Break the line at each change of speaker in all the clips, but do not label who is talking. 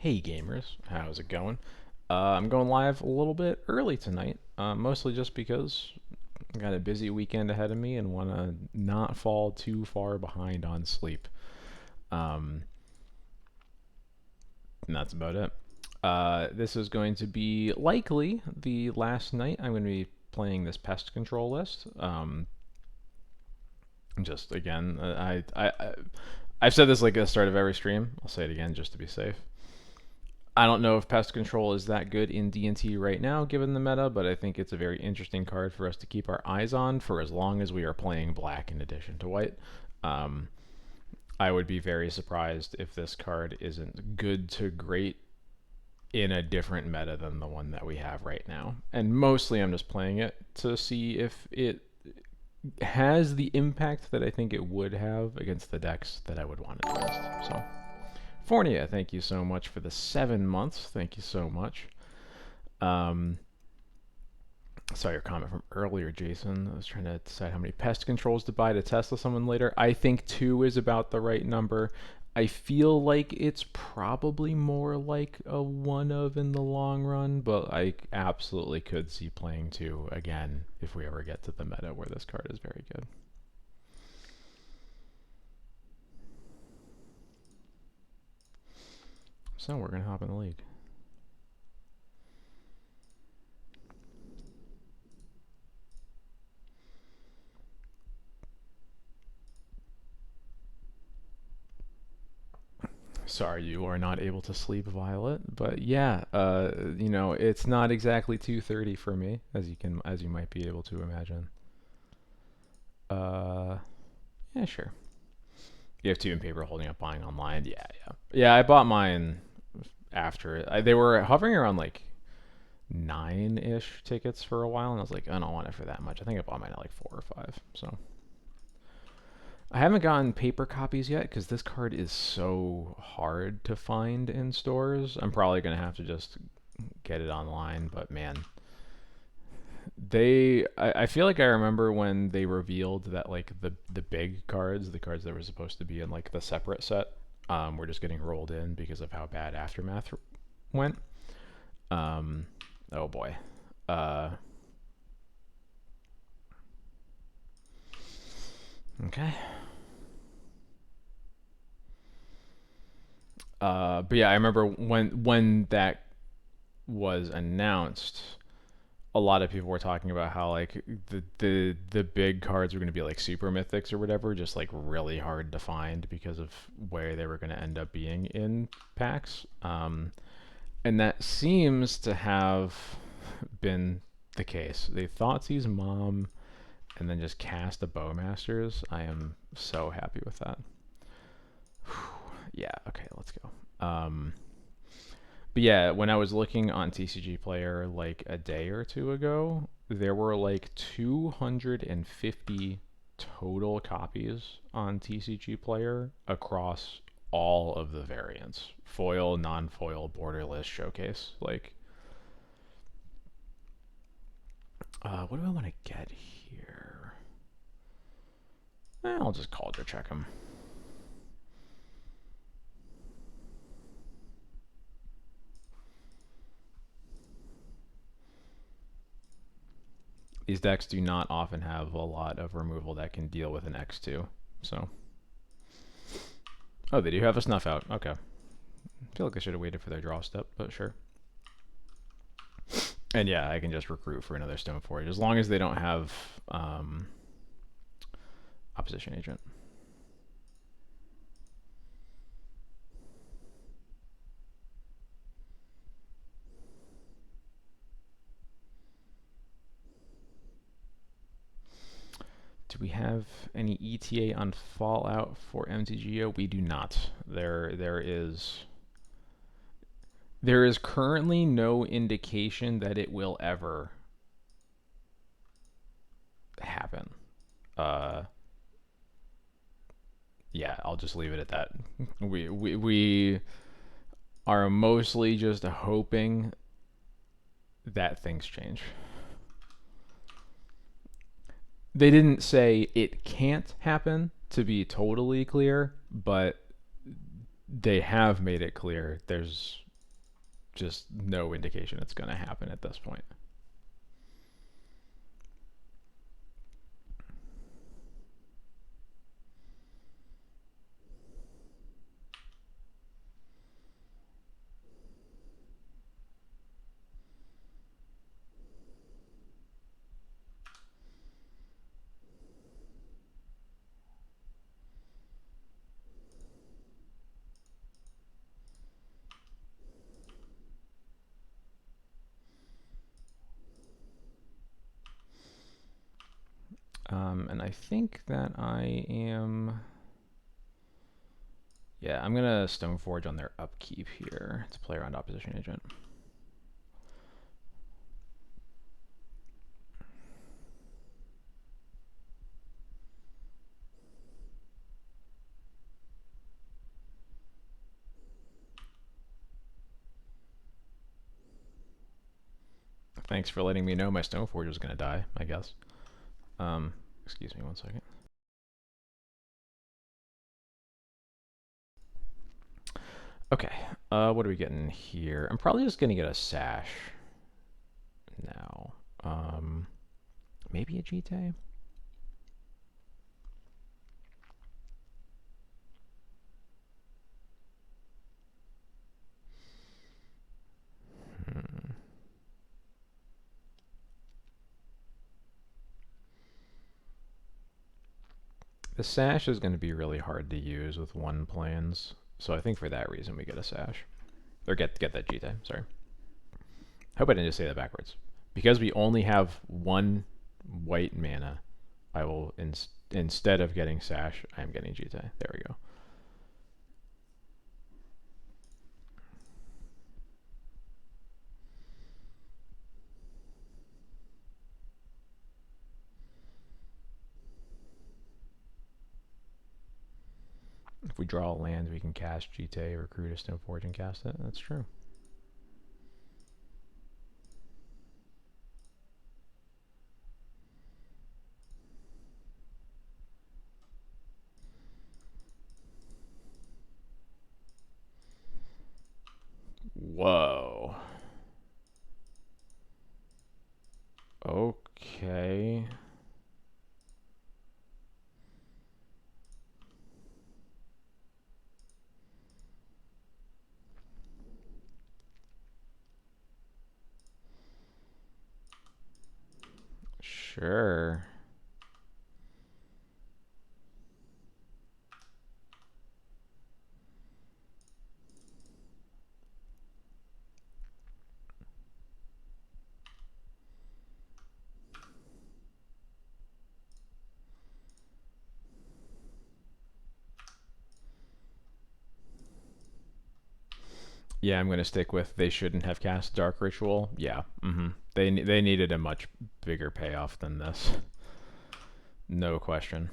Hey gamers, how's it going? I'm going live a little bit early tonight, mostly just because I got a busy weekend ahead of me and want to not fall too far behind on sleep. Um, and that's about it. This is going to be likely the last night I'm going to be playing this pest control list. Just again, I've said this like at the start of every stream. I'll say it again just to be safe. I don't know if Pest Control is that good in D&T right now, given the meta, but I think it's a very interesting card for us to keep our eyes on for as long as we are playing black in addition to white. Um, I would be very surprised if this card isn't good to great in a different meta than the one that we have right now. And mostly I'm just playing it to see if it has the impact that I think it would have against the decks that I would want it against. So. Fornia, thank you so much for the 7 months. Thank you so much. Um, saw your comment from earlier, Jason. I was trying to decide how many pest controls to buy to Tesla someone later. I think 2 is about the right number. I feel like it's probably more like a 1 of in the long run, but I absolutely could see playing 2 again if we ever get to the meta where this card is very good. So we're going to hop in the league. Sorry you are not able to sleep, Violet. But yeah, it's not exactly 2:30 for me, as you might be able to imagine. Uh, yeah, sure. You have 2 in paper holding up buying online. Yeah. I bought mine after they were hovering around like 9-ish tickets for a while, and I was like, I don't want it for that much. I think I bought mine at like 4 or 5. So I haven't gotten paper copies yet because this card is so hard to find in stores. I'm probably gonna have to just get it online, but man, I feel like I remember when they revealed that like the big cards, the cards that were supposed to be in like the separate set, were just getting rolled in because of how bad Aftermath went. Oh boy. Uh, okay. But yeah, I remember when that was announced, a lot of people were talking about how like the big cards were going to be like super mythics or whatever, just like really hard to find because of where they were going to end up being in packs. And that seems to have been the case. They Thoughtseize Mom and then just cast the Bowmasters. I am so happy with that. Yeah, okay, let's go. But yeah, when I was looking on TCG Player like a day or two ago, there were like 250 total copies on TCG Player across all of the variants: foil, non-foil, borderless, showcase. Like, what do I want to get here? I'll just Cauldron check them. These decks do not often have a lot of removal that can deal with an X2. So, oh, they do have a Snuff Out. Okay. I feel like I should have waited for their draw step, but sure. And yeah, I can just recruit for another Stone Forge as long as they don't have Opposition Agent. Do we have any ETA on Fallout for MTGO? We do not. There is currently no indication that it will ever happen. Uh, yeah, I'll just leave it at that. We are mostly just hoping that things change. They didn't say it can't happen, to be totally clear, but they have made it clear there's just no indication it's going to happen at this point. And I think that I am... Yeah, I'm going to Stoneforge on their upkeep here to play around opposition agent. Thanks for letting me know my Stoneforge was going to die, I guess. Excuse me one second. Okay, what are we getting here? I'm probably just going to get a Sash now. Maybe a Jite? The Sash is going to be really hard to use with one plans, so I think for that reason we get a Sash. Or get that Jite, sorry. Hope I didn't just say that backwards. Because we only have one white mana, I will, instead of getting Sash, I am getting Jite. There we go. If we draw a land, we can cast Jite, recruit a Stoneforge, and cast it. That's true. Whoa. Okay. Sure. Yeah, I'm going to stick with they shouldn't have cast Dark Ritual. Yeah. They needed a much bigger payoff than this. No question.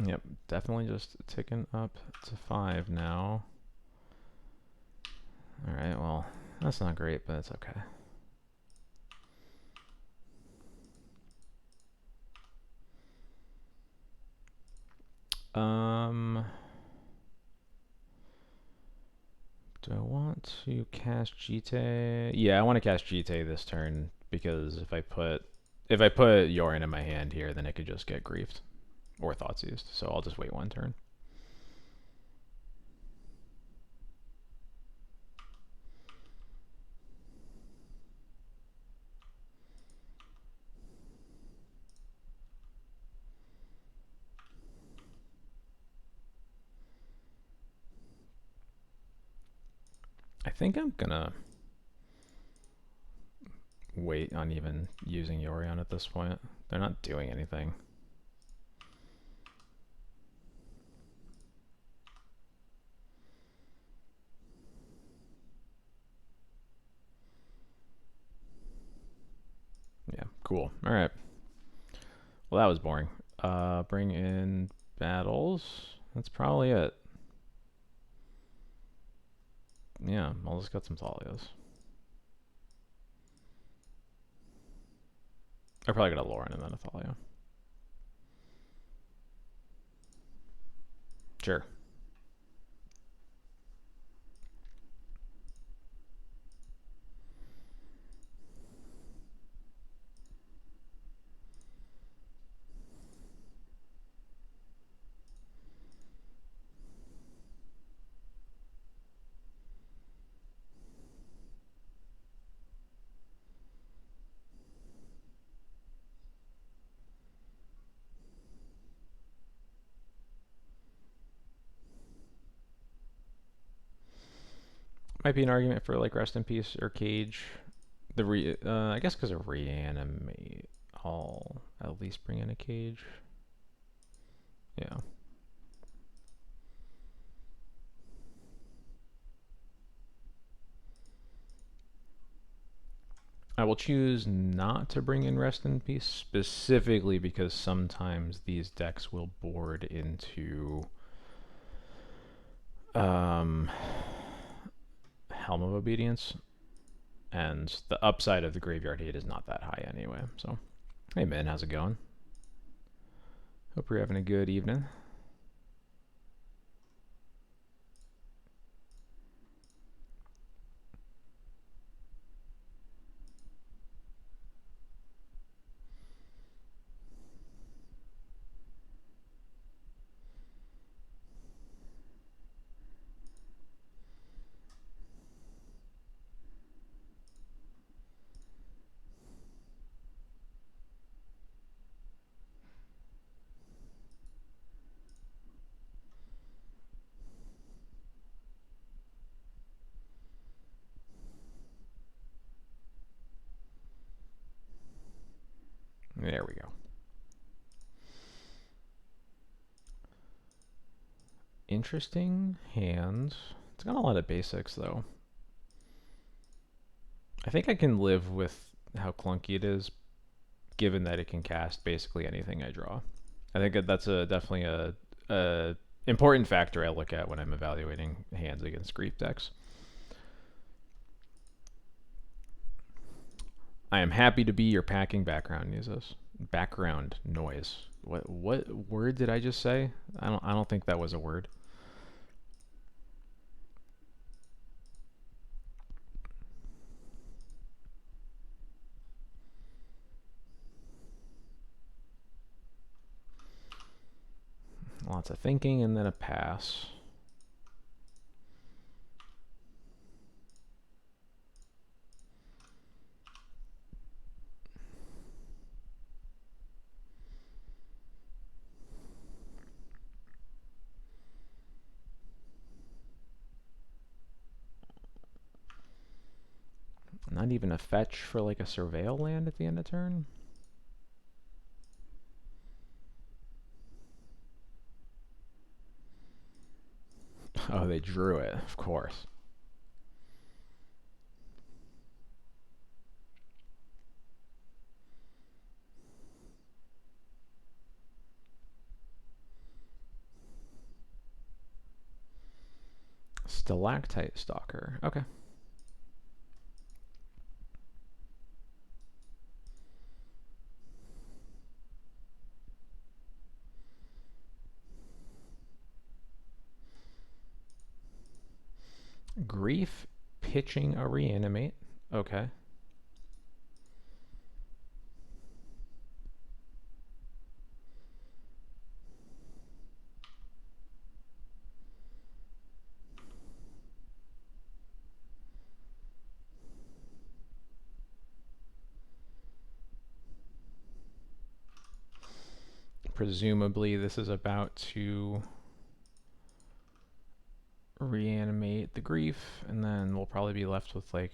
Yep, definitely just ticking up to 5 now. Alright, well, that's not great, but it's okay. Do I want to cast Jite? Yeah, I want to cast Jite this turn because if I put Yorin in my hand here, then it could just get griefed or Thoughtseized. So I'll just wait one turn. I think I'm gonna wait on even using Yorion at this point. They're not doing anything. Cool. All right. Well, that was boring. Bring in battles. That's probably it. Yeah, I'll just get some Thalias. I probably got a Lauren and then a Thalia. Sure. Might be an argument for like Rest in Peace or Cage. I guess because of reanimate, I'll at least bring in a Cage. Yeah. I will choose not to bring in Rest in Peace specifically because sometimes these decks will board into um, Helm of Obedience, and the upside of the Graveyard Hate is not that high anyway. So, hey Min, how's it going? Hope you're having a good evening. There we go. Interesting hand. It's got a lot of basics though. I think I can live with how clunky it is, given that it can cast basically anything I draw. I think that's definitely a important factor I look at when I'm evaluating hands against grief decks. I am happy to be your packing background noises. Background noise. What word did I just say? I don't think that was a word. Lots of thinking and then a pass. Not even a fetch for like a surveil land at the end of turn. Oh, they drew it, of course. Stalactite Stalker. Okay. Grief pitching a reanimate. Okay. Presumably this is about to reanimate the grief, and then we'll probably be left with like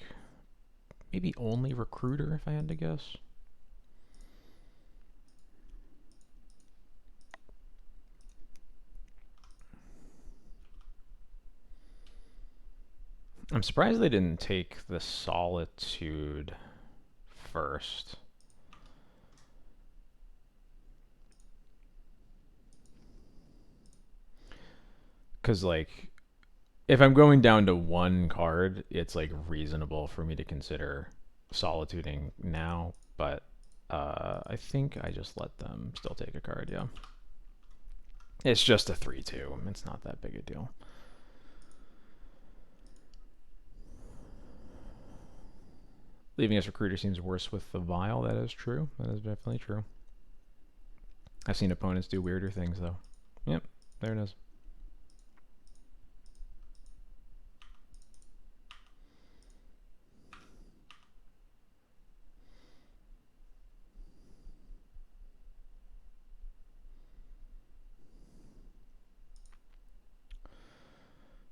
maybe only Recruiter if I had to guess. I'm surprised they didn't take the Solitude first. because like if I'm going down to one card, it's like reasonable for me to consider solituding now, but I think I just let them still take a card, yeah. It's just a 3/2. It's not that big a deal. Leaving us recruiter seems worse with the vial. That is true. That is definitely true. I've seen opponents do weirder things, though. Yep, there it is.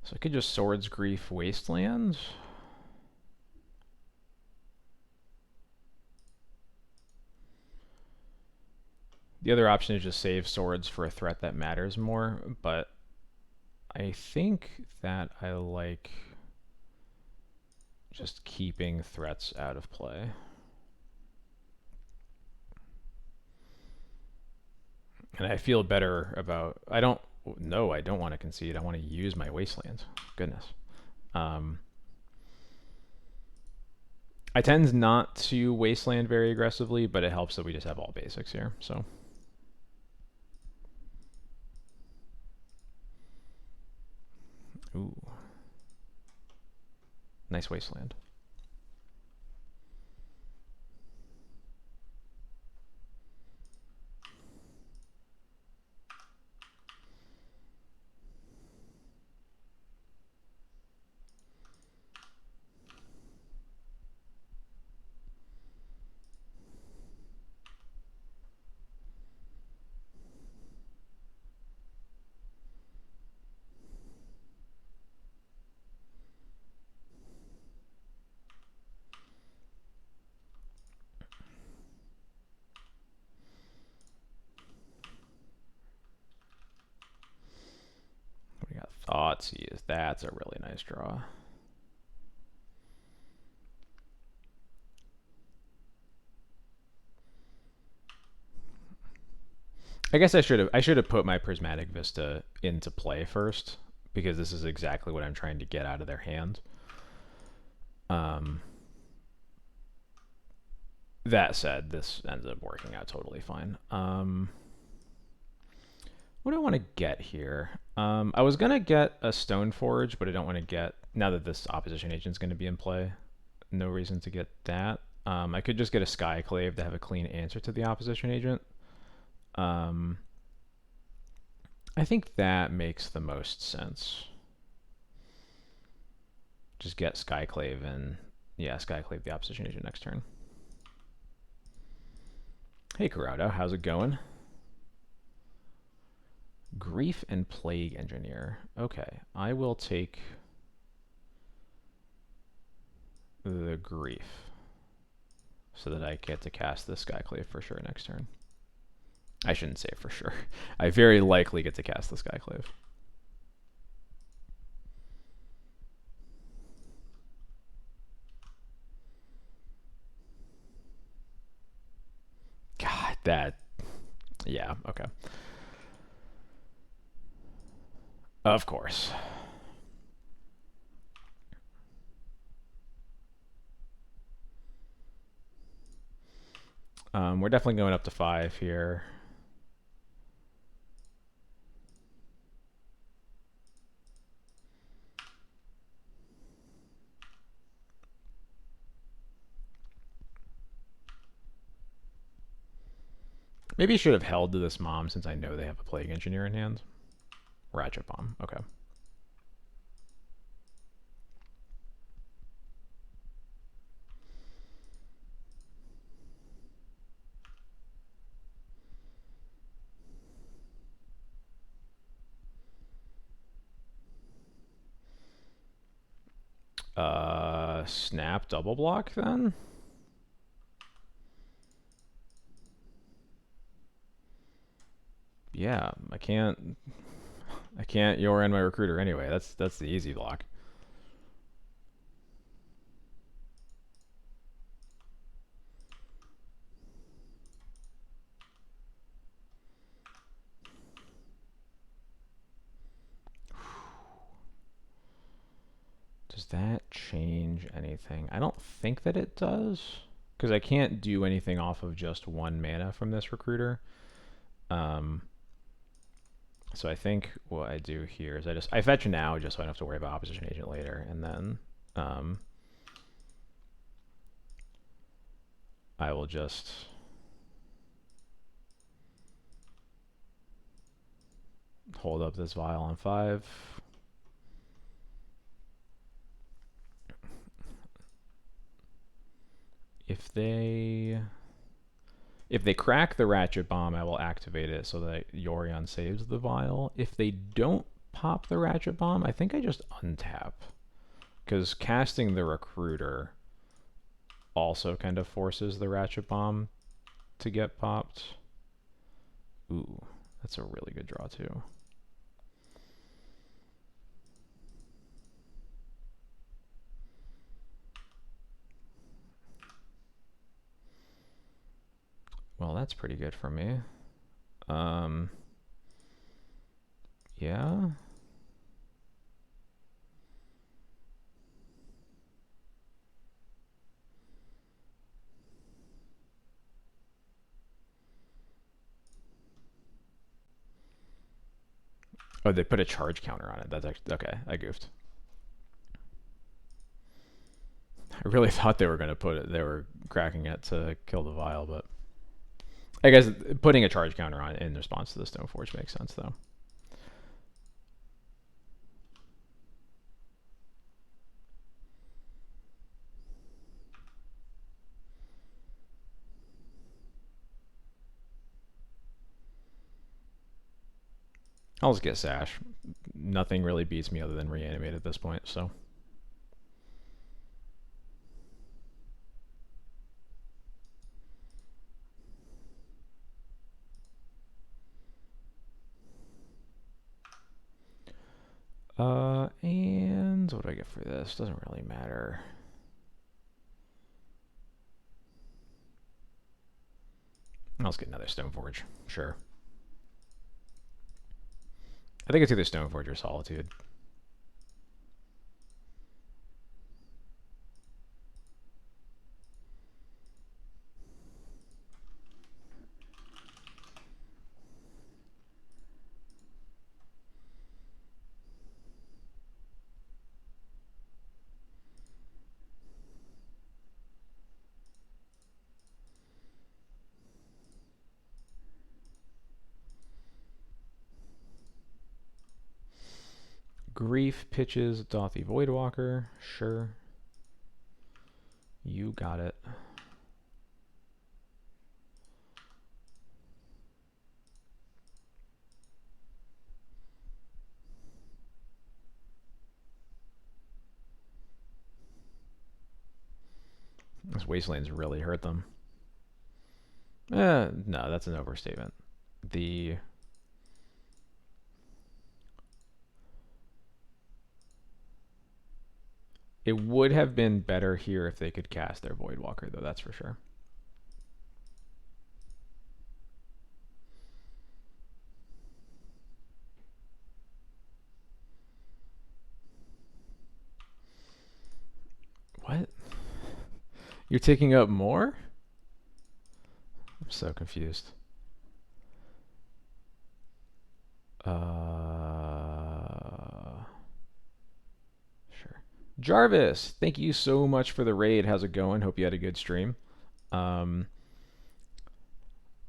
So I could just Swords Grief Wasteland. The other option is just save swords for a threat that matters more, but I think that I like just keeping threats out of play. And I feel better about, I don't want to concede. I want to use my wastelands. Goodness. I tend not to wasteland very aggressively, but it helps that we just have all basics here, so. Ooh. Nice wasteland. We got Thoughtseize. That's a really nice draw. I guess I should have put my Prismatic Vista into play first, because this is exactly what I'm trying to get out of their hand. That said, this ends up working out totally fine. What do I want to get here? I was gonna get a Stoneforge, but I don't want to get, now that this opposition agent's going to be in play, no reason to get that. I could just get a Skyclave to have a clean answer to the opposition agent. I think that makes the most sense. Just get Skyclave and, yeah, Skyclave the opposition agent next turn. Hey, Corrado, how's it going? Grief and Plague Engineer. Okay, I will take the Grief so that I get to cast the Skyclave for sure next turn. I shouldn't say for sure. I very likely get to cast the Skyclave. God, that... Yeah, okay. Of course. We're definitely going up to 5 here. Maybe I should have held to this Mom since I know they have a Plague Engineer in hand. Ratchet Bomb, okay. Snap double block then? Yeah, I can't Your end my recruiter anyway. That's the easy block. that change anything? I don't think that it does, because I can't do anything off of just 1 mana from this recruiter. So I think what I do here is I fetch now just so I don't have to worry about opposition agent later, and then I will just hold up this vial on 5. If they crack the Ratchet Bomb, I will activate it so that Yorion saves the vial. If they don't pop the Ratchet Bomb, I think I just untap, because casting the Recruiter also kind of forces the Ratchet Bomb to get popped. Ooh, that's a really good draw too. Well, that's pretty good for me. Yeah. Oh, they put a charge counter on it. That's actually okay. I goofed. I really thought they were going to put it. They were cracking it to kill the vial, but I guess putting a charge counter on it in response to the Stoneforge makes sense, though. I'll just get Sash. Nothing really beats me other than reanimate at this point, so. And what do I get for this? Doesn't really matter. Let's get another Stoneforge. Sure. I think it's either Stoneforge or Solitude. Grief pitches Dothy Voidwalker. Sure. You got it. This Wasteland's really hurt them. No, that's an overstatement. It would have been better here if they could cast their Voidwalker, though, that's for sure. What? You're taking up more? I'm so confused. Sure. Jarvis, thank you so much for the raid. How's it going? Hope you had a good stream. I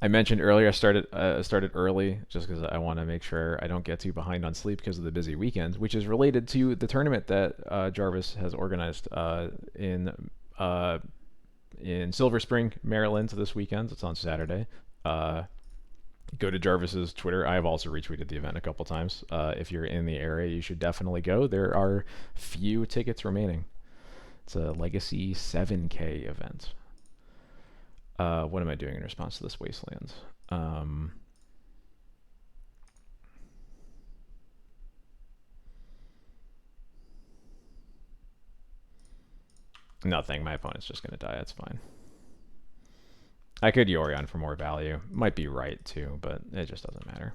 mentioned earlier I started early just because I want to make sure I don't get too behind on sleep because of the busy weekends, which is related to the tournament that Jarvis has organized in Silver Spring, Maryland this weekend. It's on Saturday. Go to Jarvis's Twitter. I have also retweeted the event a couple times. If you're in the area, you should definitely go. There are few tickets remaining. It's a Legacy 7K event. What am I doing in response to this Wasteland? Nothing. My opponent's just going to die. It's fine. I could Yorion for more value. Might be right, too, but it just doesn't matter.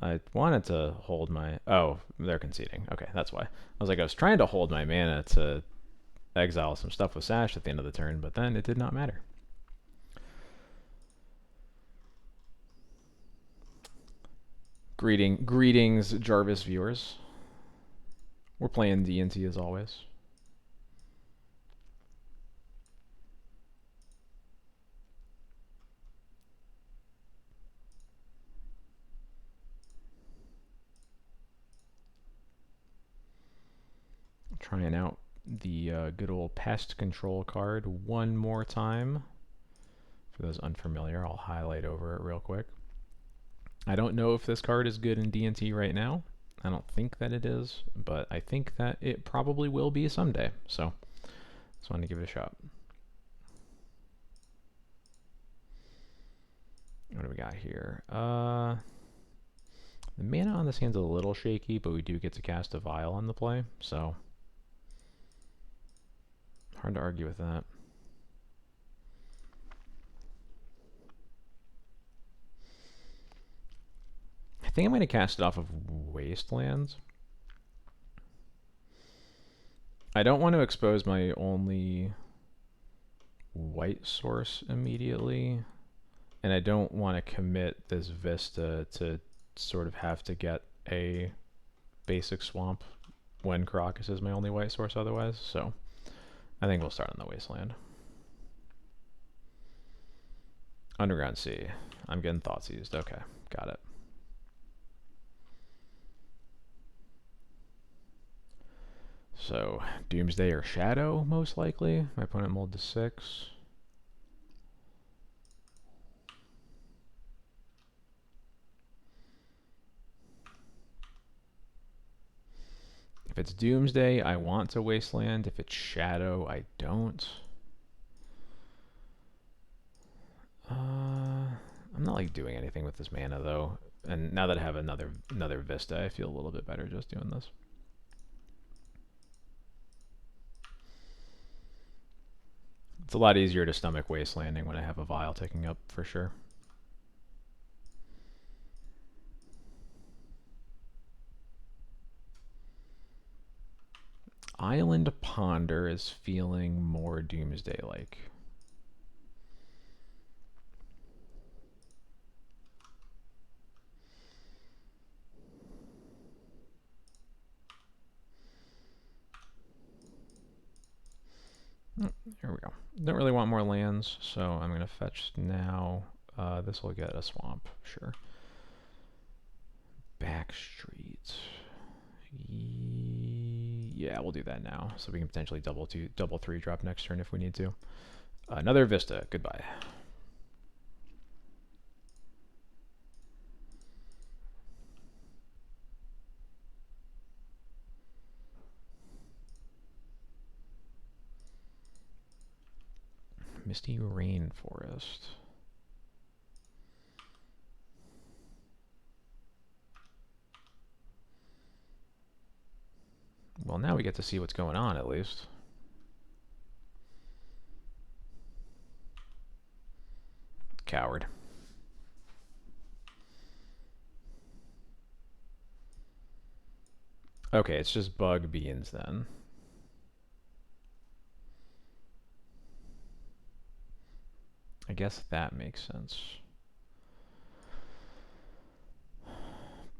I wanted to hold my... Oh, they're conceding. Okay, that's why. I was trying to hold my mana to exile some stuff with Sash at the end of the turn, but then it did not matter. Greetings, Jarvis viewers. We're playing D&T as always. Trying out the good old Pest Control card one more time. For those unfamiliar, I'll highlight over it real quick. I don't know if this card is good in D&T right now. I don't think that it is, but I think that it probably will be someday. So, just wanted to give it a shot. What do we got here? The mana on this hand's a little shaky, but we do get to cast a Vial on the play, so hard to argue with that. I think I'm going to cast it off of Wastelands. I don't want to expose my only white source immediately, and I don't want to commit this Vista to sort of have to get a basic swamp when Caracas is my only white source otherwise, so I think we'll start on the Wasteland. Underground Sea. I'm getting Thoughtseized. Okay, got it. So, Doomsday or Shadow, most likely. My opponent mulled to 6. If it's Doomsday, I want to Wasteland. If it's Shadow, I don't. I'm not like doing anything with this mana though. And now that I have another Vista, I feel a little bit better just doing this. It's a lot easier to stomach Wastelanding when I have a Vial ticking up, for sure. Island Ponder is feeling more Doomsday-like. Here we go. Don't really want more lands, so I'm going to fetch now. This will get a swamp, sure. Backstreet. Yeah, we'll do that now, so we can potentially double 3 drop next turn if we need to. Another Vista. Goodbye. Misty Rainforest. Well, now we get to see what's going on, at least. Coward. Okay, it's just bug beans then. I guess that makes sense.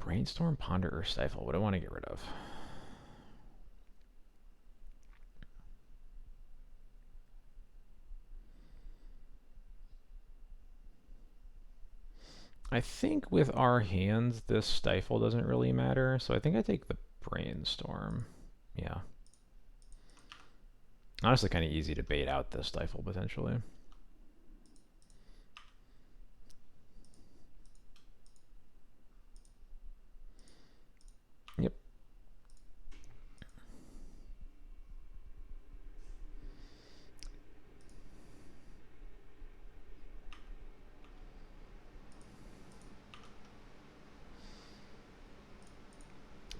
Brainstorm, Ponder, or Stifle. What do I want to get rid of? I think with our hands, this Stifle doesn't really matter, so I think I take the Brainstorm. Yeah. Honestly, kind of easy to bait out this Stifle, potentially. Yep.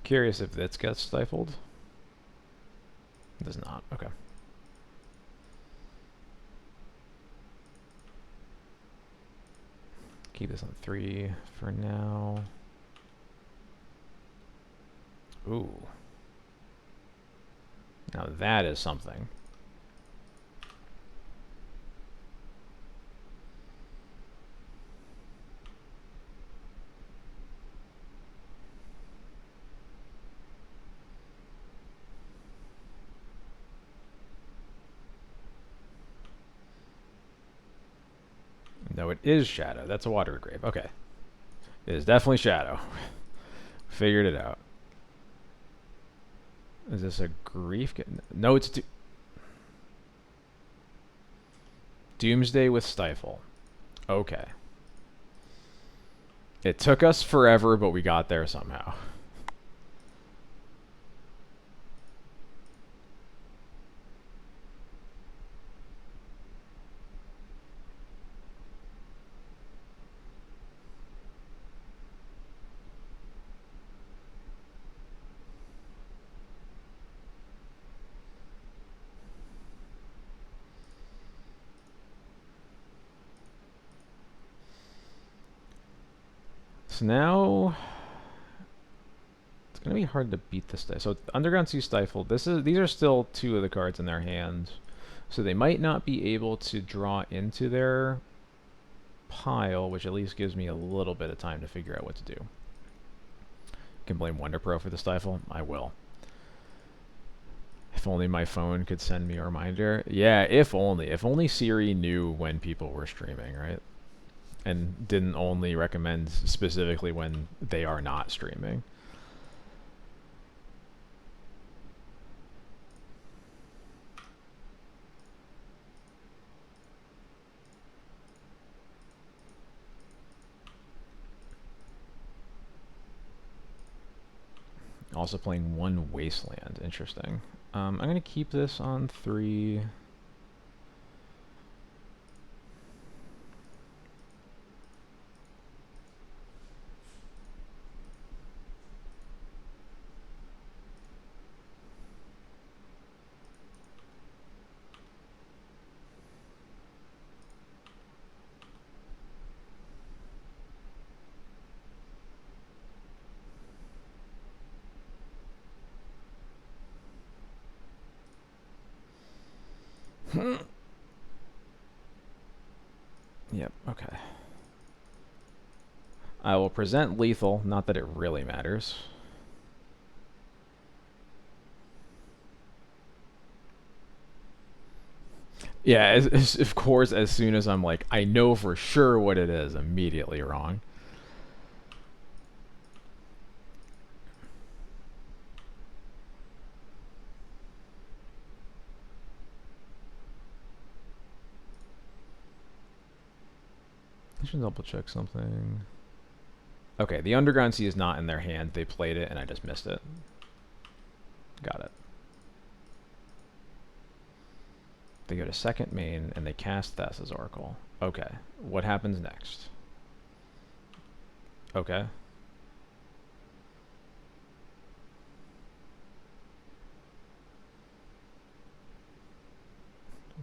Curious if this gets stifled. It does not. Okay. Keep this on 3 for now. Ooh. Now that is something. No, it is Shadow. That's a water grave. Okay. It is definitely Shadow. Figured it out. Is this a grief? No, it's Doomsday with Stifle. Okay. It took us forever, but we got there somehow. So now it's gonna be hard to beat this die. So Underground Sea Stifle. These are still two of the cards in their hand, so they might not be able to draw into their pile, which at least gives me a little bit of time to figure out what to do. Can blame Wonder Pro for the Stifle. I will. If only my phone could send me a reminder. Yeah, if only. If only Siri knew when people were streaming, right? And didn't only recommend specifically when they are not streaming. Also playing one Wasteland. Interesting. I'm going to keep this on 3. Yep, okay. I will present lethal, not that it really matters. Yeah, of course, as soon as I'm like, I know for sure what it is, immediately wrong. I should double check something. Okay, the Underground Sea is not in their hand. They played it, and I just missed it. Got it. They go to second main, and they cast Thassa's Oracle. Okay, what happens next? Okay.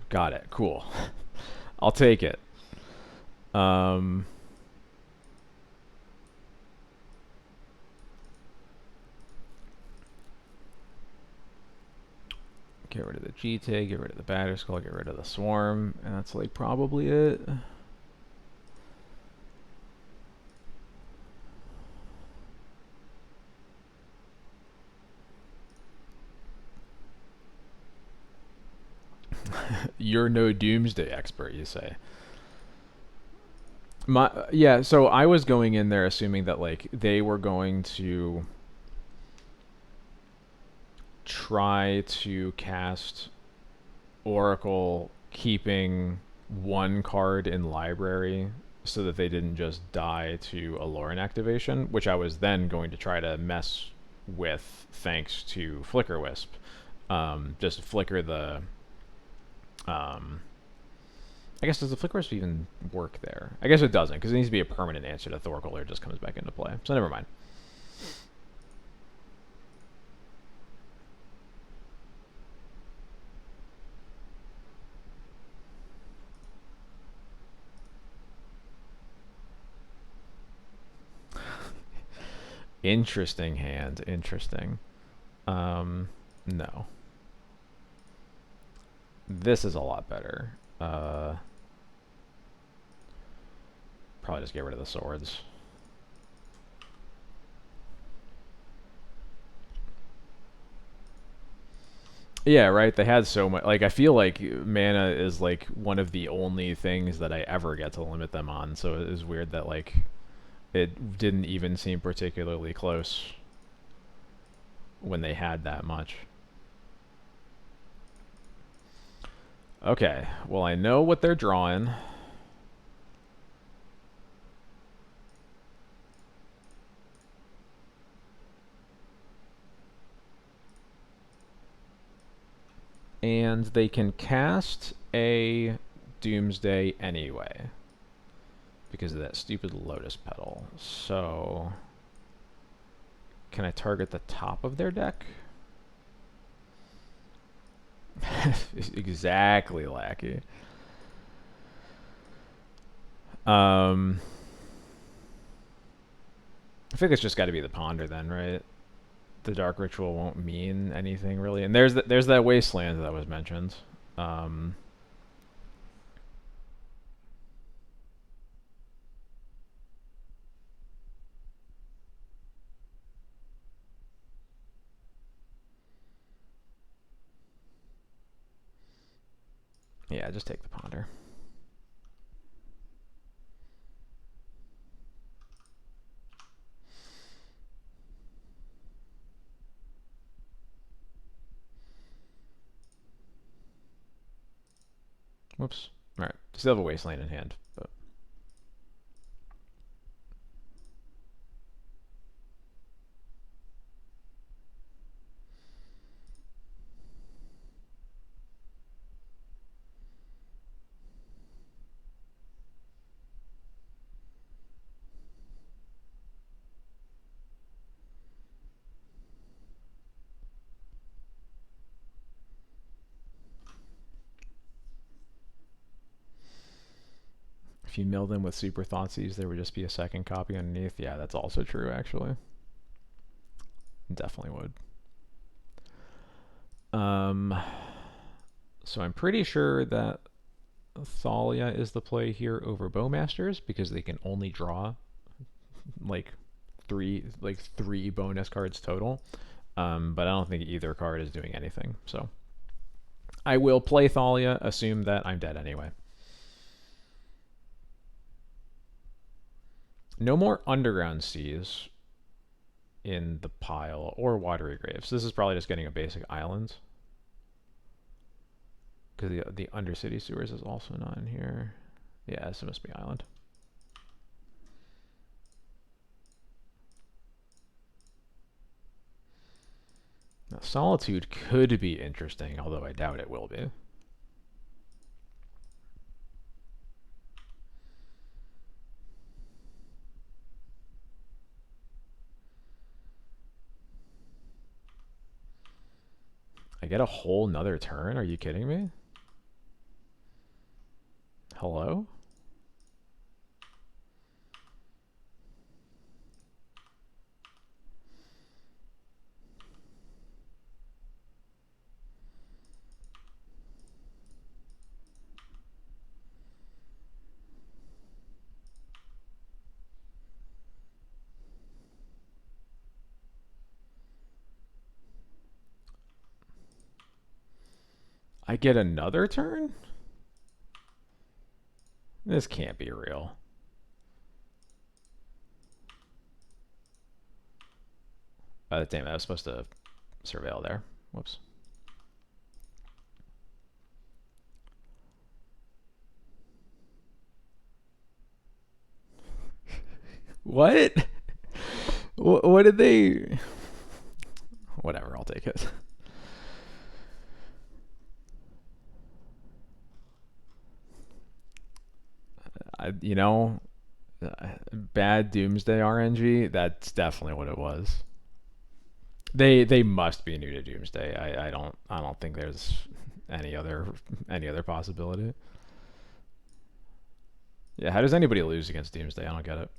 Got it. Cool. I'll take it. Get rid of the GT, get rid of the Batterskull, get rid of the Swarm, and that's like probably it. You're no Doomsday expert, you say. Yeah, so I was going in there assuming that like they were going to try to cast Oracle keeping one card in library so that they didn't just die to Aloran activation, which I was then going to try to mess with thanks to Flicker Wisp. Just flicker the I guess does the Flicker Wisp even work there? I guess it doesn't, because it needs to be a permanent answer to Thorkel, or it just comes back into play. So never mind. Interesting hand. Interesting. No. This is a lot better. Probably just get rid of the swords. Yeah, right. They had so much. Like, I feel like mana is like one of the only things that I ever get to limit them on. So it is weird that like it didn't even seem particularly close when they had that much. Okay. Well, I know what they're drawing. And they can cast a Doomsday anyway because of that stupid Lotus Petal. So, can I target the top of their deck? Exactly, Lackey. I think it's just got to be the Ponder then, right? The Dark Ritual won't mean anything really. And there's that Wasteland that was mentioned. Um, yeah, just take the Ponder. Whoops. All right, still have a Wasteland in hand, but if you mill them with Super Thoughtseize, there would just be a second copy underneath. Yeah, that's also true, actually. Definitely would. So I'm pretty sure that Thalia is the play here over Bowmasters because they can only draw like three bonus cards total. But I don't think either card is doing anything. So I will play Thalia, assume that I'm dead anyway. No more Underground Seas in the pile or Watery Graves. This is probably just getting a basic island. Because the Undercity Sewers is also not in here. Yeah, this must be island. Now, Solitude could be interesting, although I doubt it will be. I get a whole nother turn? Are you kidding me? Hello? I get another turn? This can't be real. Damn, I was supposed to surveil there. Whoops. What? What did they... Whatever, I'll take it. You know, bad Doomsday RNG, that's definitely what it was. They must be new to Doomsday. I don't think there's any other possibility. Yeah, how does anybody lose against Doomsday? I don't get it.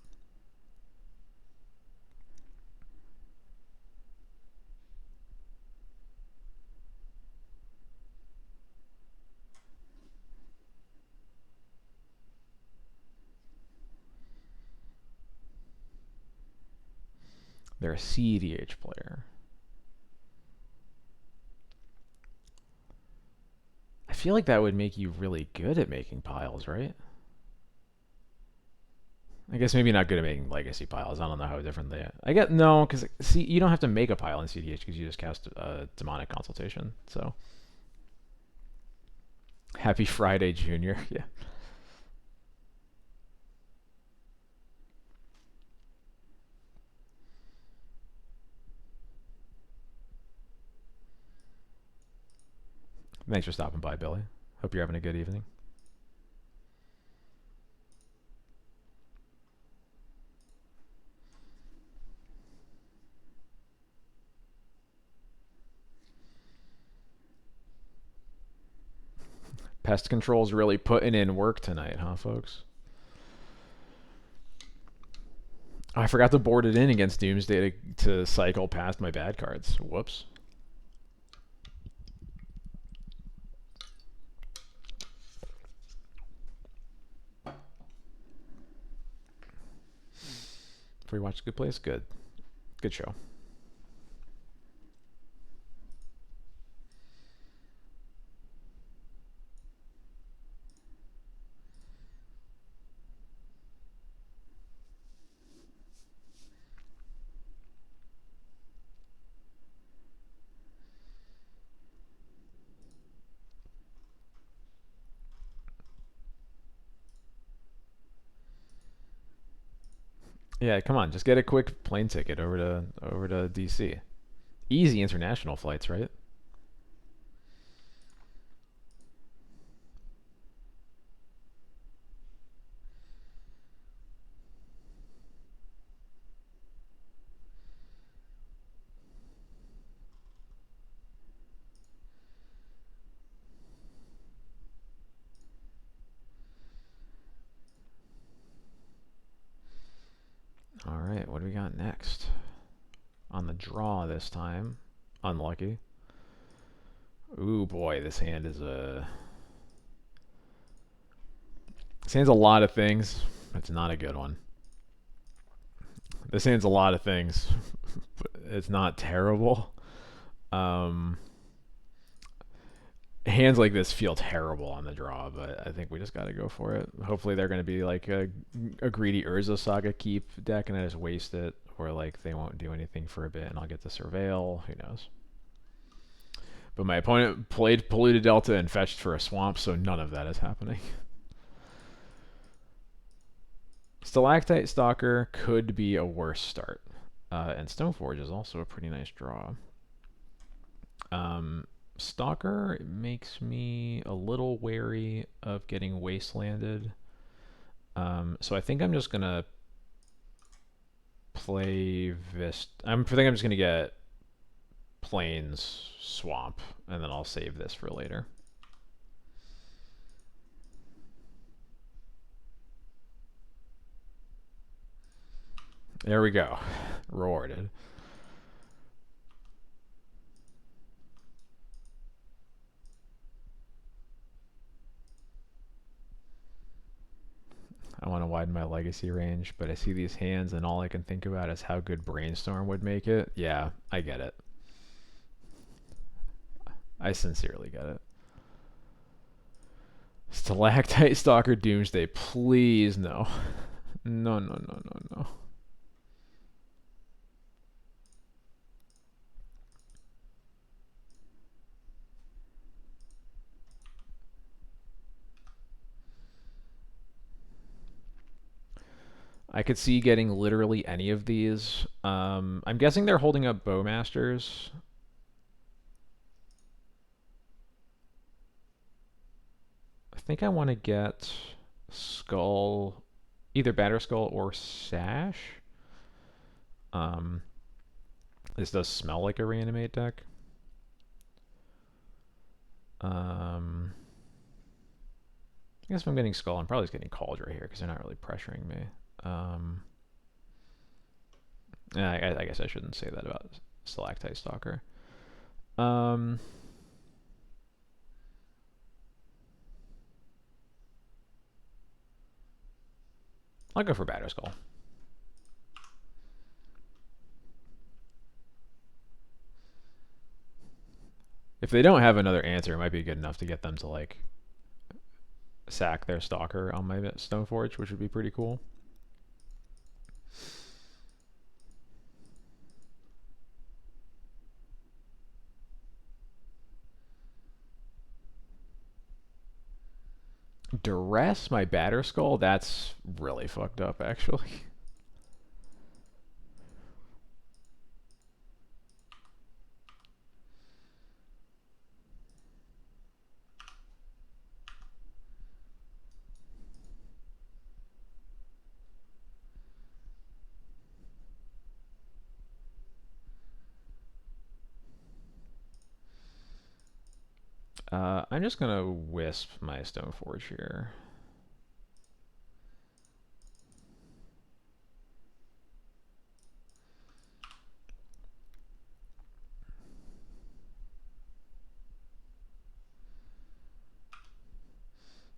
They're a CDH player. I feel like that would make you really good at making piles, right? I guess maybe not good at making legacy piles. I don't know how different they are. I get no, because see, you don't have to make a pile in CDH because you just cast a demonic consultation. So happy Friday, Junior. Yeah. Thanks for stopping by, Billy. Hope you're having a good evening. Pest Control's really putting in work tonight, huh, folks? Oh, I forgot to board it in against Doomsday to cycle past my bad cards. Whoops. Before you watch Good Place, good. Good show. Yeah, come on, just get a quick plane ticket over to DC. Easy international flights, right? All right, what do we got next? On the draw this time. Unlucky. Ooh boy, this hand is this hand's a lot of things. It's not a good one. This hand's a lot of things. But it's not terrible. Um, Hands like this feel terrible on the draw, but I think we just got to go for it. Hopefully they're going to be like a greedy Urza Saga keep deck and I just waste it, or like they won't do anything for a bit and I'll get to surveil. Who knows? But my opponent played Polluted Delta and fetched for a swamp, so none of that is happening. Stalactite Stalker could be a worse start. And Stoneforge is also a pretty nice draw. Stalker makes me a little wary of getting wastelanded. So I think I'm just going to play Vist. I think I'm just going to get Plains Swamp, and then I'll save this for later. There we go. Rewarded. I want to widen my legacy range, but I see these hands and all I can think about is how good Brainstorm would make it. Yeah, I get it. I sincerely get it. Stalactite Stalker Doomsday, please no. No, no, no, no, no. I could see getting literally any of these. I'm guessing they're holding up Bowmasters. I think I want to get Skull, either Batterskull or Sash. This does smell like a reanimate deck. I guess if I'm getting Skull, I'm probably just getting Cauldron here because they're not really pressuring me. I guess I shouldn't say that about Stalactite Stalker. I'll go for Batterskull. If they don't have another answer, it might be good enough to get them to like sack their stalker on my Stoneforge, which would be pretty cool. Duress my batter skull? That's really fucked up, actually. I'm just gonna wisp my Stoneforge here.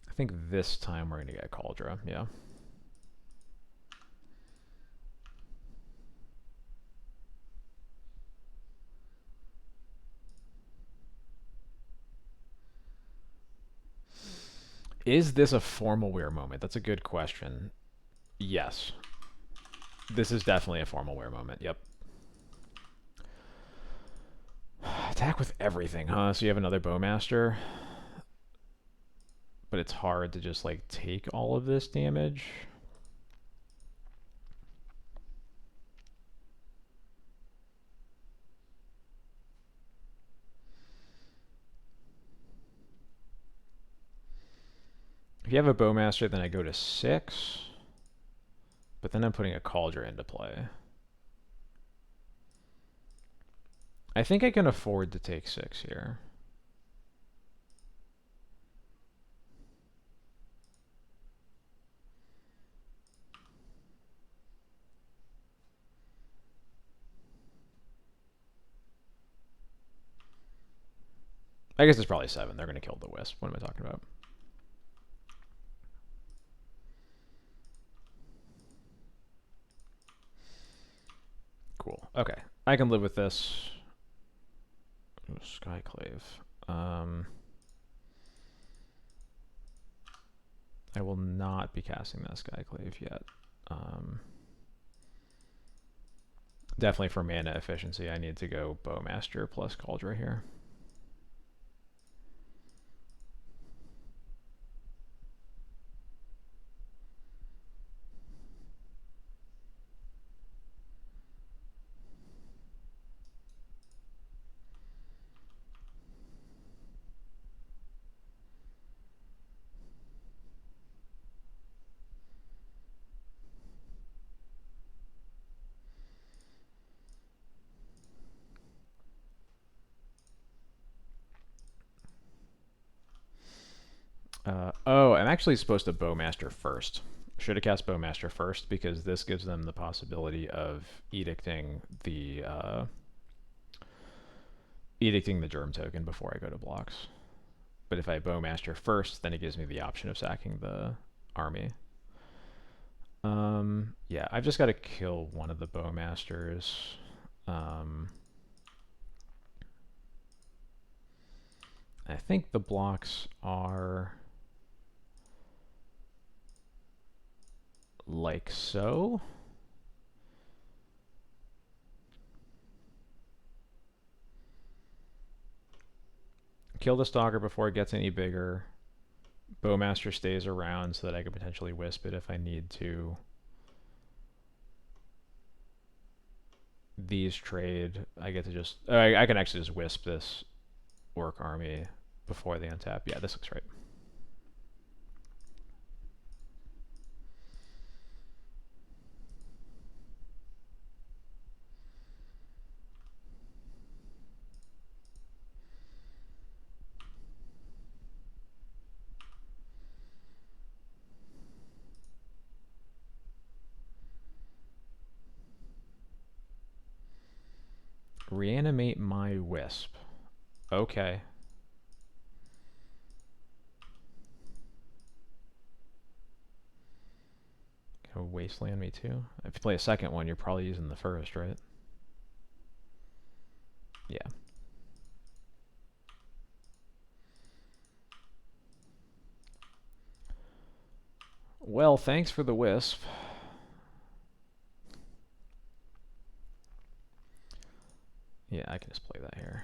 I think this time we're gonna get Cauldra, yeah. Is this a formal wear moment? That's a good question. Yes. This is definitely a formal wear moment, yep. Attack with everything, huh? So you have another Bowmaster. But it's hard to just like take all of this damage. If you have a Bowmaster, then I go to 6. But then I'm putting a Cauldron into play. I think I can afford to take 6 here. I guess it's probably 7. They're going to kill the Wisp. What am I talking about? Cool. Okay. I can live with this. Ooh, Skyclave. I will not be casting that Skyclave yet. Definitely for mana efficiency, I need to go Bowmaster plus Cauldron here. Oh, I'm actually supposed to Bowmaster first. Should have cast Bowmaster first because this gives them the possibility of edicting the Germ token before I go to blocks. But if I Bowmaster first, then it gives me the option of sacking the army. Yeah, I've just got to kill one of the Bowmasters. I think the blocks are like so. Kill the Stalker before it gets any bigger. Bowmaster stays around so that I could potentially wisp it if I need to. These trade. I get to just... I can actually just wisp this Orc army before they untap. Yeah, this looks right. Reanimate my Wisp. Okay. Gonna Wasteland me too? If you play a second one, you're probably using the first, right? Yeah. Well, thanks for the wisp. Yeah, I can just play that here.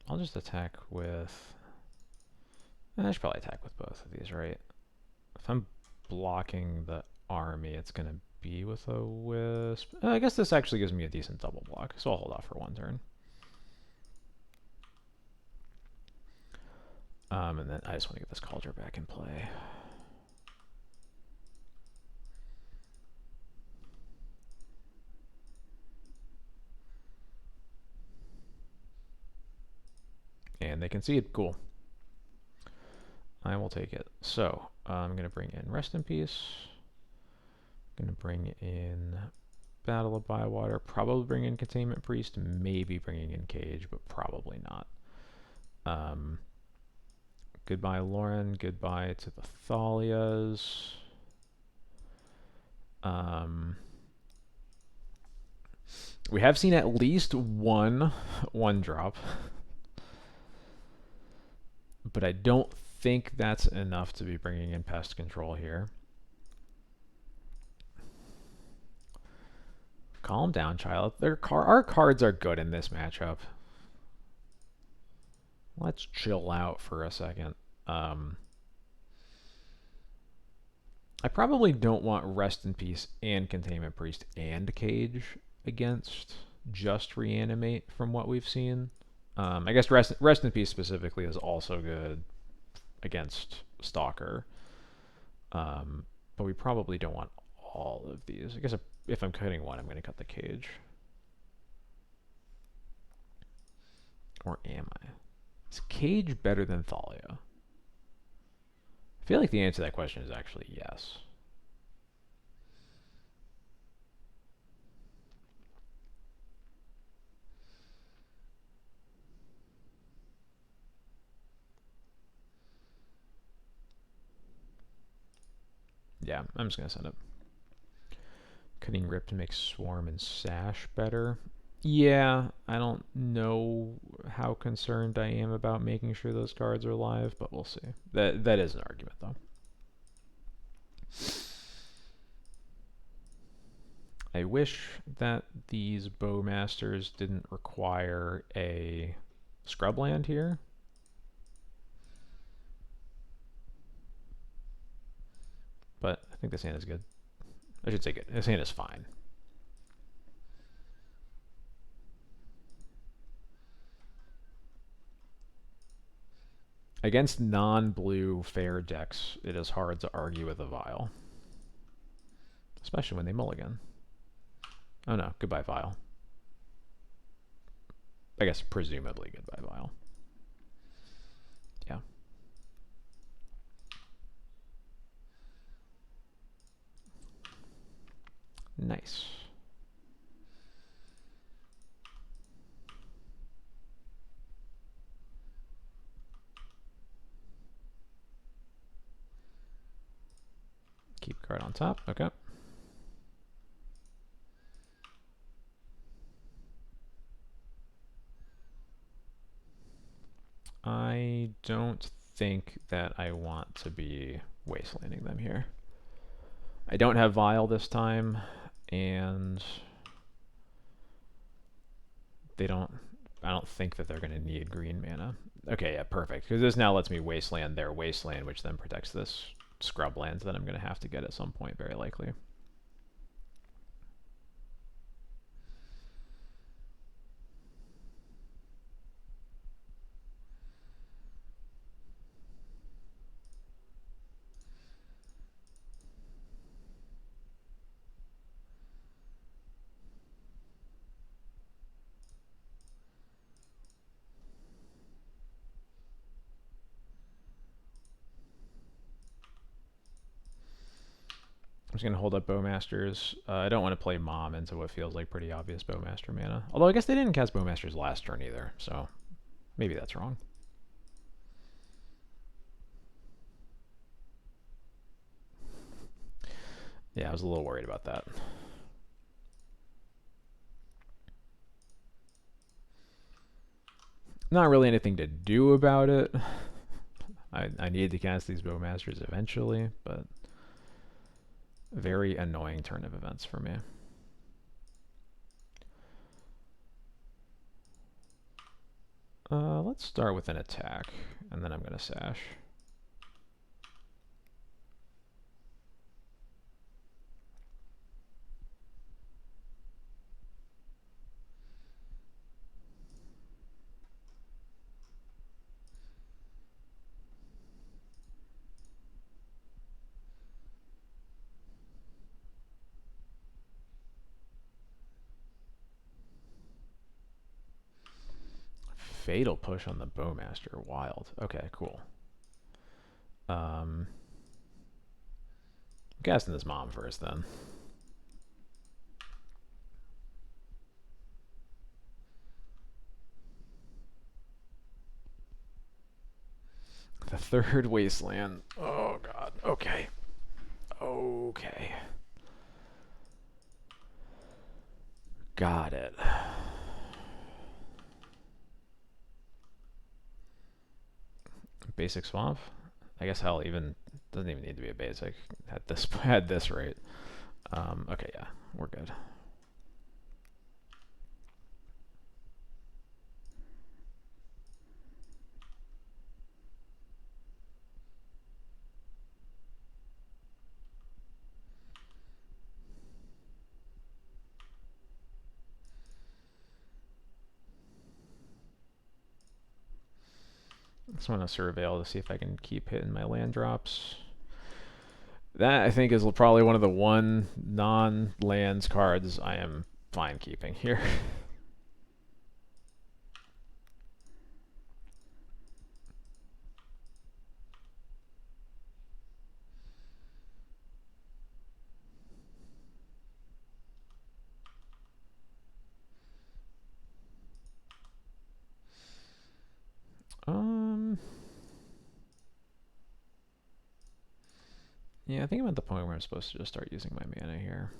I'll just attack with... I should probably attack with both of these, right? If I'm blocking the army, it's going to be with a wisp. I guess this actually gives me a decent double block, so I'll hold off for one turn. And then I just want to get this Cauldron back in play. And they concede. Cool. I will take it. So, I'm going to bring in Rest in Peace. I'm going to bring in Battle of Bywater. Probably bring in Containment Priest. Maybe bringing in Cage, but probably not. Goodbye, Lauren. Goodbye to the Thalias. We have seen at least one drop. But I don't think that's enough to be bringing in Pest Control here. Calm down, child. Our cards are good in this matchup. Let's chill out for a second. I probably don't want Rest in Peace and Containment Priest and Cage against just Reanimate from what we've seen. I guess Rest in Peace specifically is also good against Stalker. But we probably don't want all of these. I guess if I'm cutting one, I'm going to cut the Cage. Or am I? Is Cage better than Thalia? I feel like the answer to that question is actually yes. Yeah, I'm just going to send it. Cutting Rip to make Swarm and Sash better. Yeah, I don't know how concerned I am about making sure those cards are live, but we'll see. That is an argument, though. I wish that these Bowmasters didn't require a Scrubland here. But I think this hand is good. I should say good. This hand is fine. Against non-blue fair decks, it is hard to argue with a Vial. Especially when they mulligan. Oh no, goodbye Vial. I guess presumably goodbye Vial. Yeah. Nice. Keep card on top. Okay. I don't think that I want to be wastelanding them here. I don't have Vial this time, and I don't think that they're going to need green mana. Okay, yeah, perfect. Because this now lets me wasteland their wasteland, which then protects this scrubland that I'm going to have to get at some point, very likely. I'm just going to hold up Bowmasters. I don't want to play Mom into what feels like pretty obvious Bowmaster mana. Although I guess they didn't cast Bowmasters last turn either, so maybe that's wrong. Yeah, I was a little worried about that. Not really anything to do about it. I need to cast these Bowmasters eventually, but very annoying turn of events for me. Let's start with an attack, and then I'm going to sash. Fatal push on the Bowmaster. Wild. Okay, cool. I'm casting this mom first then. The third wasteland. Oh god. Okay. Okay. Got it. Basic swamp? I guess hell even doesn't even need to be a basic. Had this right. Okay, yeah, we're good. Just want to surveil to see if I can keep hitting my land drops. That I think is probably one of the one non-lands cards I am fine keeping here. Yeah, I think I'm at the point where I'm supposed to just start using my mana here.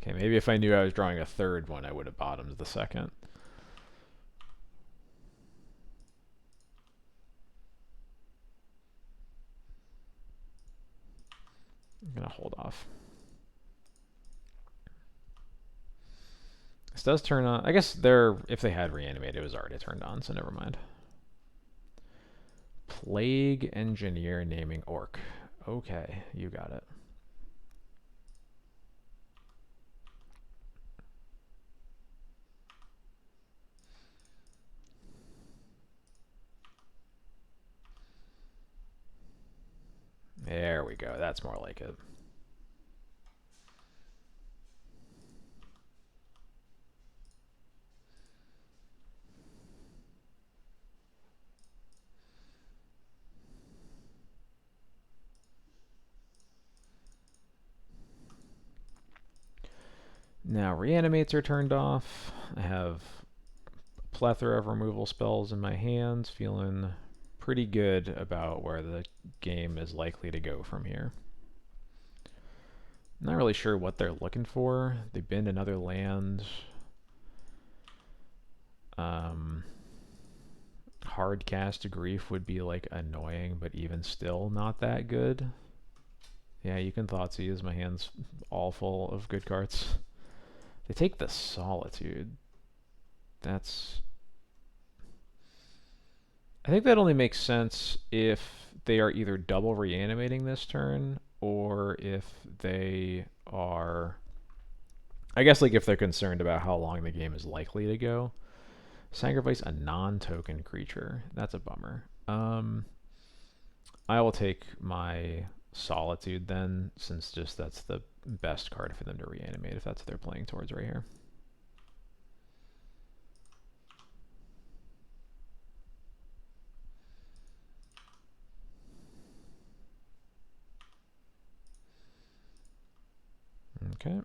Okay, maybe if I knew I was drawing a third one, I would have bottomed the second. I'm gonna hold off. This does turn on. I guess if they had reanimated, it was already turned on, so never mind. Plague Engineer naming Orc. Okay, you got it. There we go. That's more like it. Now reanimates are turned off. I have a plethora of removal spells in my hands, feeling pretty good about where the game is likely to go from here. Not really sure what they're looking for. They bend another land. Hard cast Grief would be like annoying, but even still not that good. Yeah, you can Thoughtseize. My hand's all full of good cards. They take the Solitude. That's... I think that only makes sense if they are either double reanimating this turn, or if they are... I guess like if they're concerned about how long the game is likely to go. Sacrifice a non-token creature. That's a bummer. I will take my Solitude then, since just that's the best card for them to reanimate if that's what they're playing towards right here. Okay.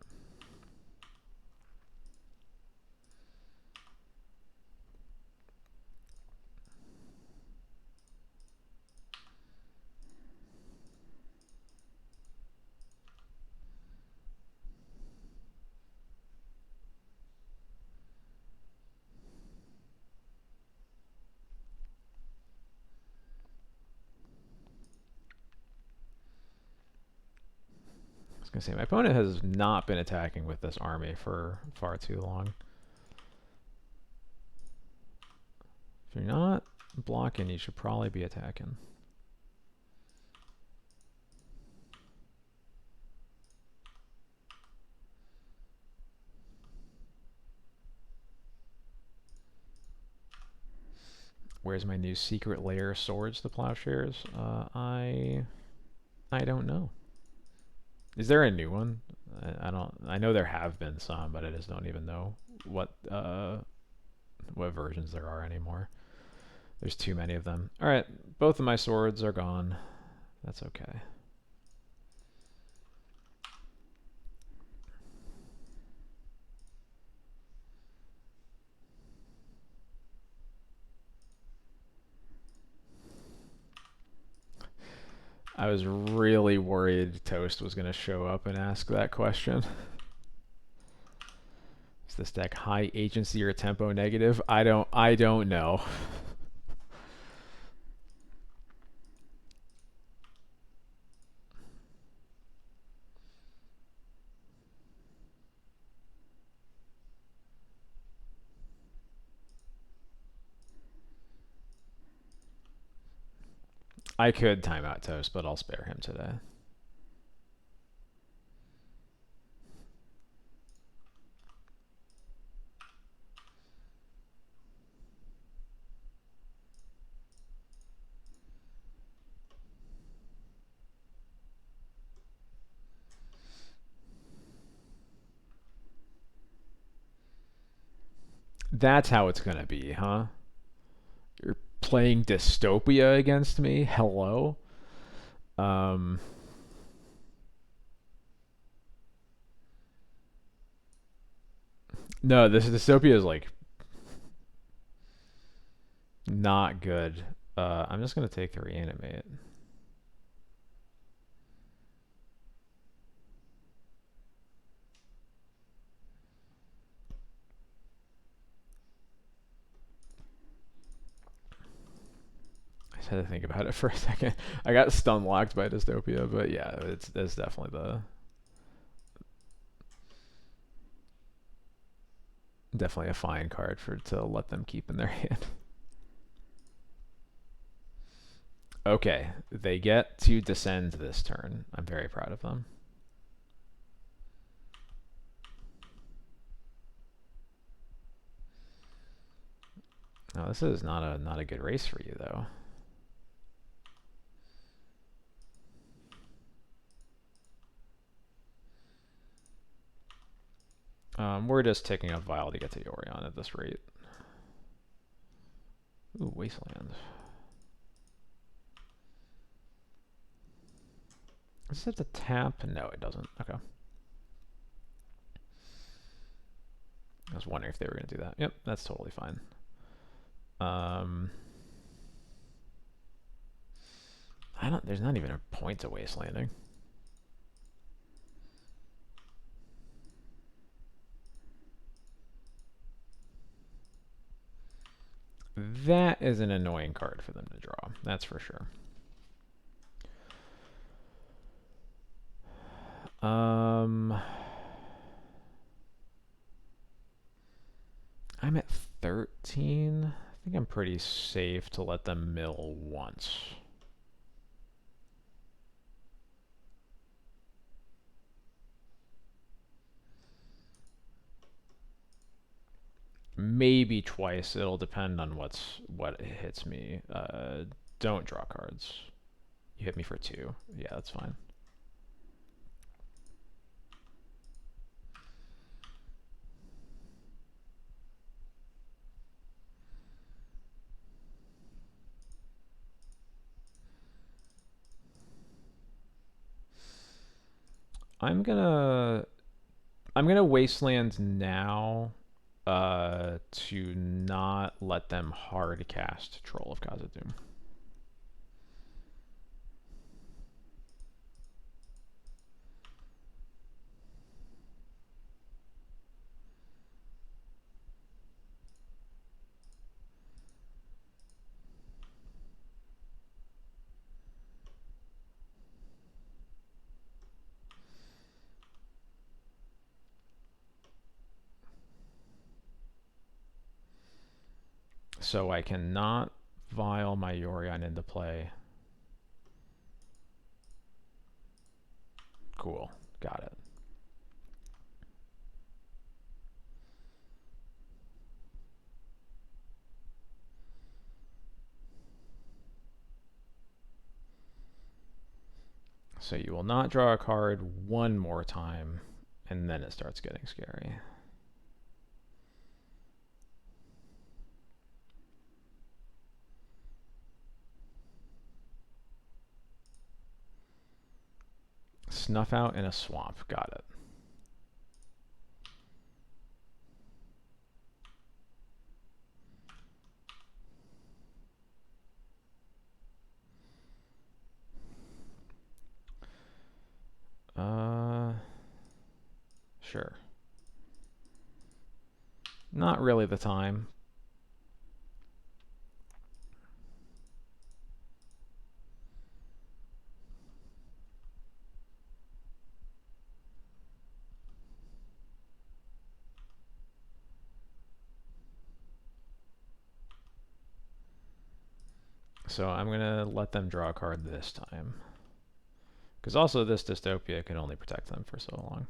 gonna say my opponent has not been attacking with this army for far too long. If you're not blocking, you should probably be attacking. Where's my new secret layer swords, the plowshares? I don't know. Is there a new one? I don't. I know there have been some, but I just don't even know what versions there are anymore. There's too many of them. All right, both of my swords are gone. That's okay. I was really worried Toast was going to show up and ask that question. Is this deck high agency or tempo negative? I don't know. I could time out Toast, but I'll spare him today. That's how it's going to be, huh? You're playing dystopia against me? Hello? No, this dystopia is like not good. I'm just going to take the reanimate. I just had to think about it for a second. I got stun locked by dystopia, but yeah, it's definitely definitely a fine card to let them keep in their hand. Okay, they get to descend this turn. I'm very proud of them. Now this is not a good race for you though. We're just taking a Vile to get to Yorion at this rate. Ooh, Wasteland. Does it have to tap? No, it doesn't. Okay. I was wondering if they were going to do that. Yep, that's totally fine. There's not even a point to Wastelanding. That is an annoying card for them to draw. That's for sure. I'm at 13. I think I'm pretty safe to let them mill once. Maybe twice. It'll depend on what hits me. Don't draw cards. You hit me for 2. Yeah, that's fine. I'm gonna Wasteland now to not let them hard cast Troll of Khazad-dûm. So I cannot vial my Yorion into play. Cool. Got it. So you will not draw a card one more time, and then it starts getting scary. Snuff out in a swamp. Got it. Sure. Not really the time. So I'm going to let them draw a card this time. Because also this Dystopia can only protect them for so long.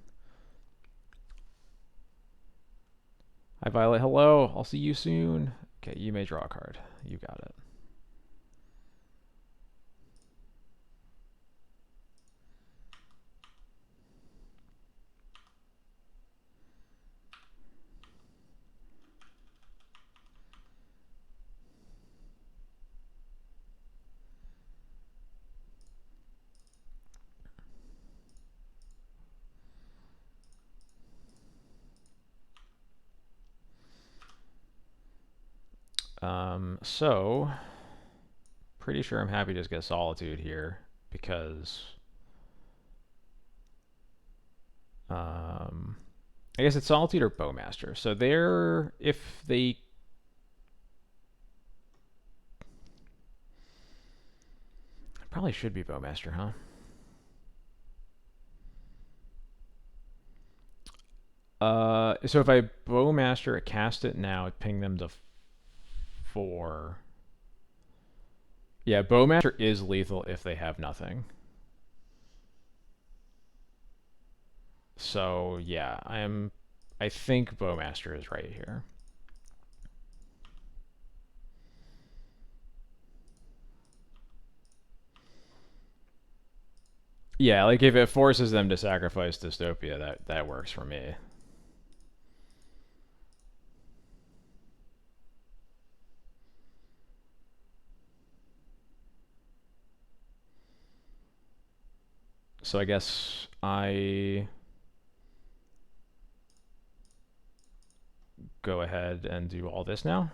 Hi Violet, hello. I'll see you soon. Okay, you may draw a card. You got it. So pretty sure I'm happy to just get Solitude here because I guess it's Solitude or Bowmaster. So they're, if they, probably should be Bowmaster, huh? So if I Bowmaster it, cast it now, it ping them to 4. Yeah, Bowmaster is lethal if they have nothing. So yeah, I think Bowmaster is right here. Yeah, like if it forces them to sacrifice Dystopia, that works for me. So I guess I go ahead and do all this now.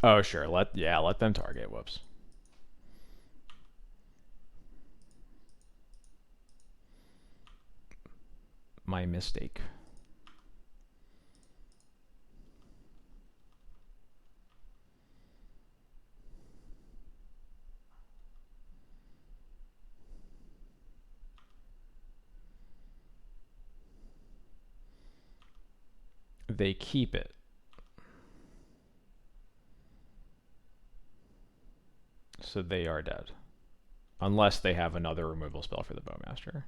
Oh sure, let them target. Whoops. My mistake. They keep it. So they are dead. Unless they have another removal spell for the Bowmaster.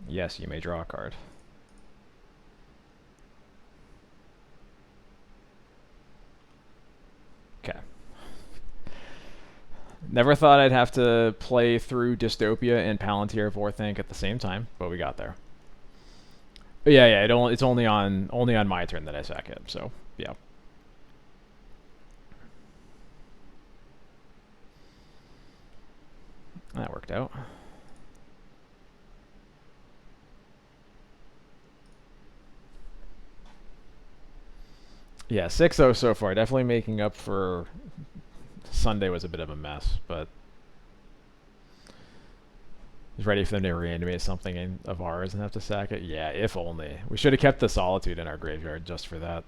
Yes, you may draw a card. Okay. Never thought I'd have to play through Dystopia and Palantir of Orthanc at the same time, but we got there. Yeah, yeah. It's only on my turn that I sack it. So yeah. That worked out. Yeah, 6-0 so far. Definitely making up for Sunday was a bit of a mess, but he's ready for them to reanimate something of ours and have to sack it. Yeah, if only. We should have kept the Solitude in our graveyard just for that.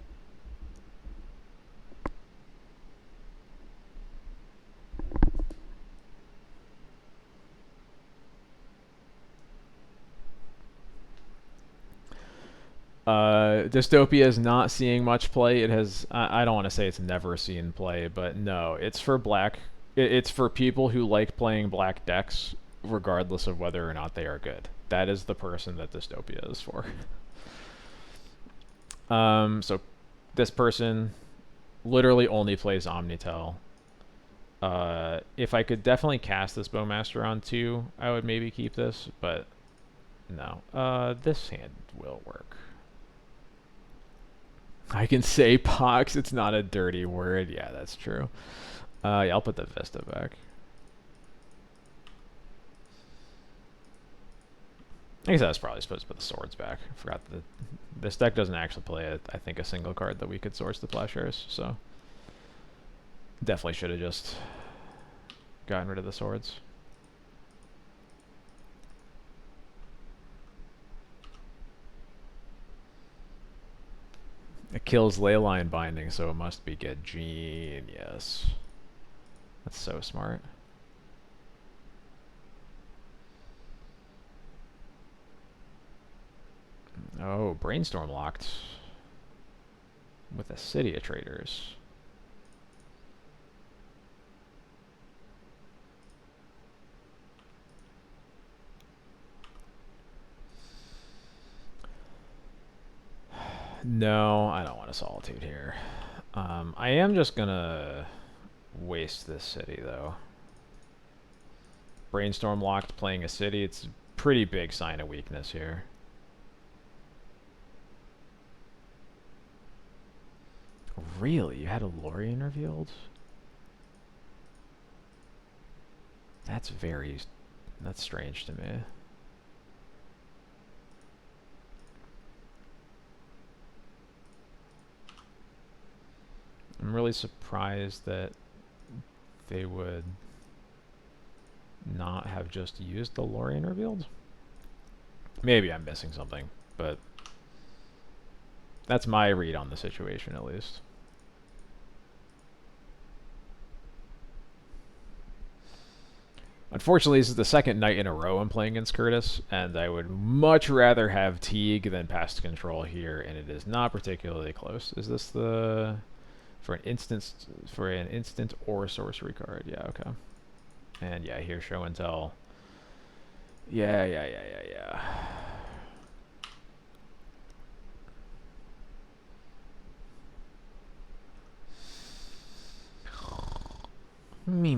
Dystopia is not seeing much play. It has. I don't want to say it's never seen play, but no, it's for black. It's for people who like playing black decks, regardless of whether or not they are good. That is the person that Dystopia is for. So this person literally only plays Omnitel. If I could definitely cast this Bowmaster on 2, I would maybe keep this, but no. This hand will work. I can say pox, it's not a dirty word. Yeah, that's true. Yeah, I'll put the Vista back. I guess I was probably supposed to put the swords back. I forgot that this deck doesn't actually play, I think, a single card that we could source the plowshares, so definitely should have just gotten rid of the swords. It kills Leyline Binding, so it must be good. Genius. That's so smart. Oh, Brainstorm locked with a City of Traders. No, I don't want a Solitude here. I am just gonna waste this city, though. Brainstorm locked playing a city. It's a pretty big sign of weakness here. Really? You had a Lorien revealed? That's strange to me. I'm really surprised that they would not have just used the Lorien revealed. Maybe I'm missing something, but that's my read on the situation, at least. Unfortunately, this is the second night in a row I'm playing against Curtis, and I would much rather have Teague than Pest Control here, and it is not particularly close. Is this the for an instant or sorcery card? Yeah, okay. And yeah, here show and tell. Yeah. Me.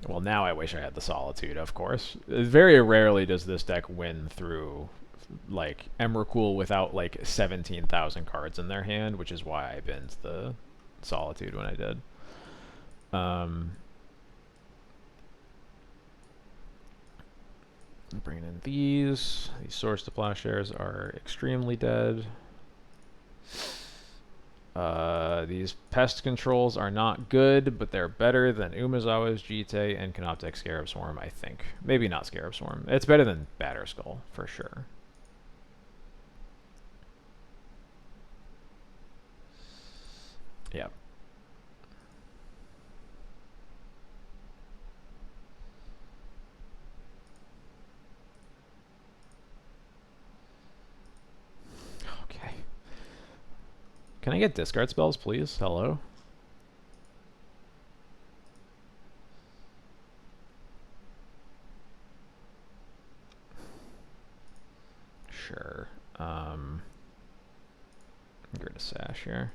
Well, now I wish I had the Solitude, of course. Very rarely does this deck win through, like, Emrakul without, like, 17,000 cards in their hand, which is why I binned the Solitude when I did. Bringing in these. These Source to Plowshares are extremely dead. These pest controls are not good, but they're better than Umezawa's Jite and Canoptek Scarab Swarm, I think. Maybe not Scarab Swarm. It's better than Batterskull, for sure. Yep. Can I get discard spells, please? Hello? Sure. Get rid of Sash here.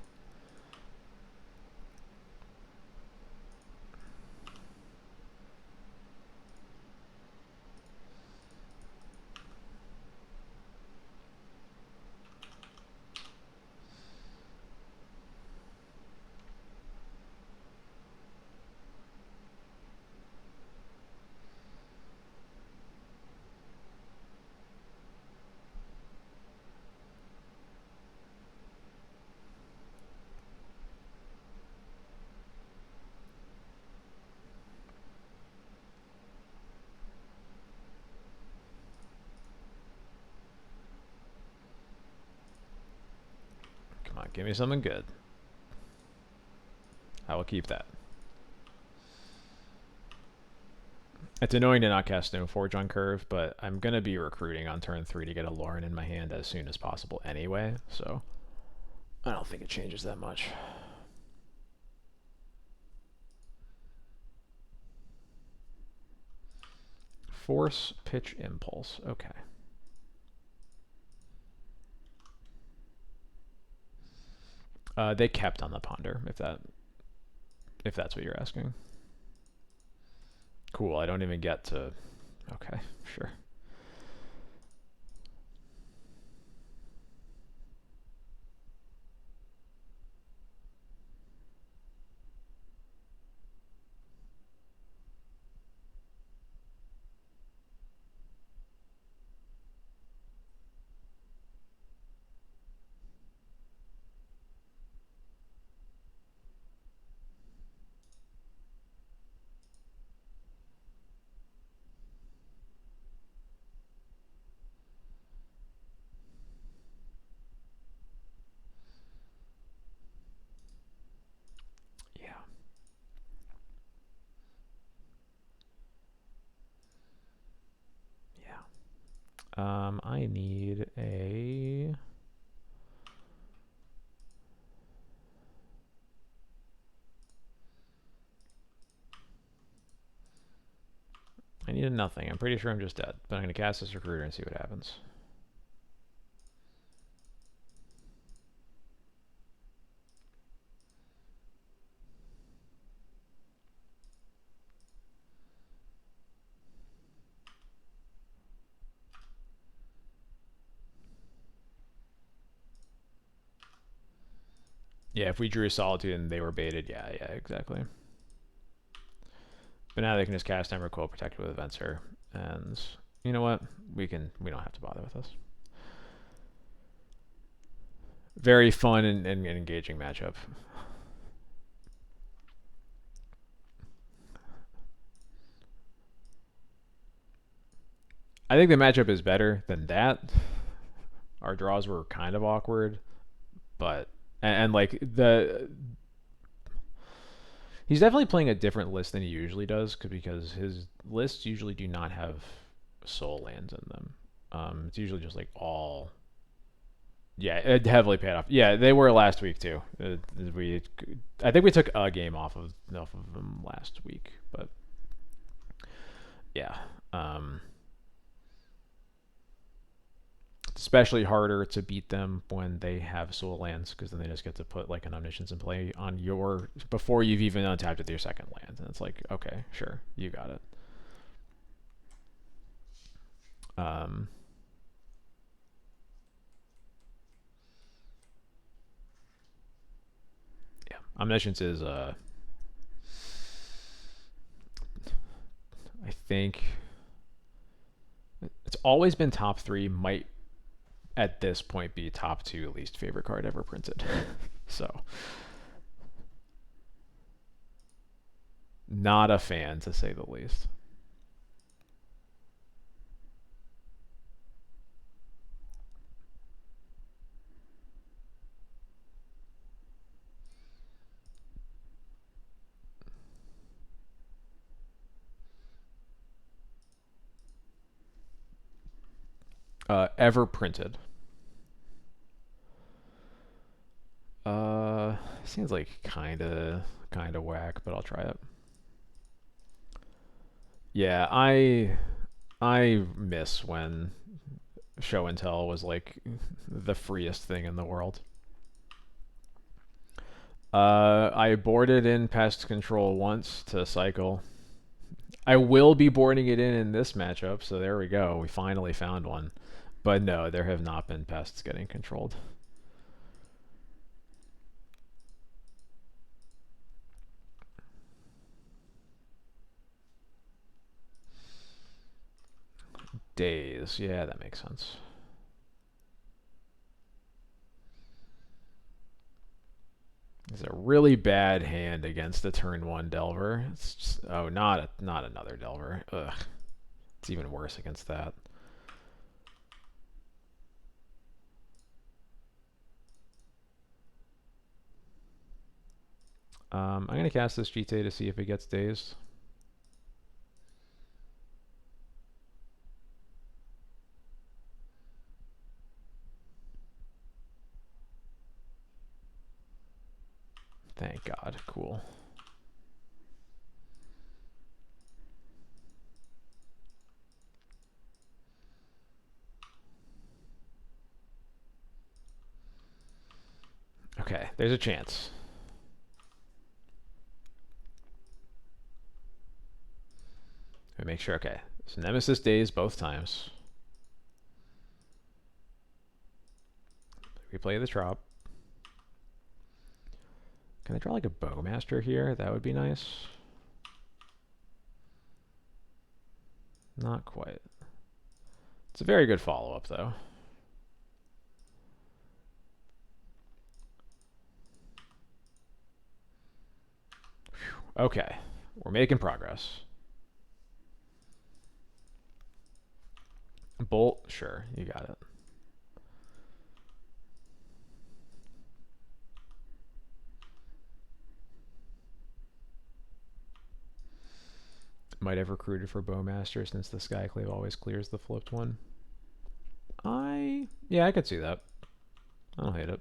Come on, give me something good. I will keep that. It's annoying to not cast Stoneforge on curve, but I'm going to be recruiting on turn 3 to get a Lauren in my hand as soon as possible anyway, so I don't think it changes that much. Force, pitch, impulse. Okay. They kept on the ponder, if that's what you're asking. Cool, I don't even get to... Okay, sure. Yeah. Yeah. I need a... I need a nothing. I'm pretty sure I'm just dead, but I'm going to cast this recruiter and see what happens. Yeah, if we drew Solitude and they were baited, yeah, exactly. But now they can just cast Emrakul, protect with Venser, and you know what? We don't have to bother with this. Very fun and engaging matchup. I think the matchup is better than that. Our draws were kind of awkward, but and like he's definitely playing a different list than he usually does because his lists usually do not have soul lands in them. It's usually just like all. Yeah, it heavily paid off. Yeah, they were last week too. I think we took a game off of them last week, but yeah, it's especially harder to beat them when they have soul lands because then they just get to put like an omniscience in play on your before you've even untapped with your second land, and it's like okay, sure, you got it. Um, yeah, omniscience is I think it's always been top 3. Might at this point be top 2 least favorite card ever printed. So not a fan to say the least. Ever printed. Seems like kinda whack, but I'll try it. Yeah, I miss when show and tell was like the freest thing in the world. I boarded in Pest Control once to cycle. I will be boarding it in this matchup, so there we go. We finally found one. But no, there have not been pests getting controlled. Days. Yeah, that makes sense. It's a really bad hand against the turn one Delver. It's just, oh, not another Delver. Ugh. It's even worse against that. I'm going to cast this GT to see if it gets dazed. Thank God. Cool. Okay, there's a chance. Let me make sure. Okay, so Nemesis days both times. Replay the trop. Can I draw like a Bowmaster here? That would be nice. Not quite. It's a very good follow-up, though. Whew. Okay, we're making progress. Bolt, sure, you got it. Might have recruited for Bowmaster since the Skyclave always clears the flipped one. Yeah, I could see that. I don't hate it.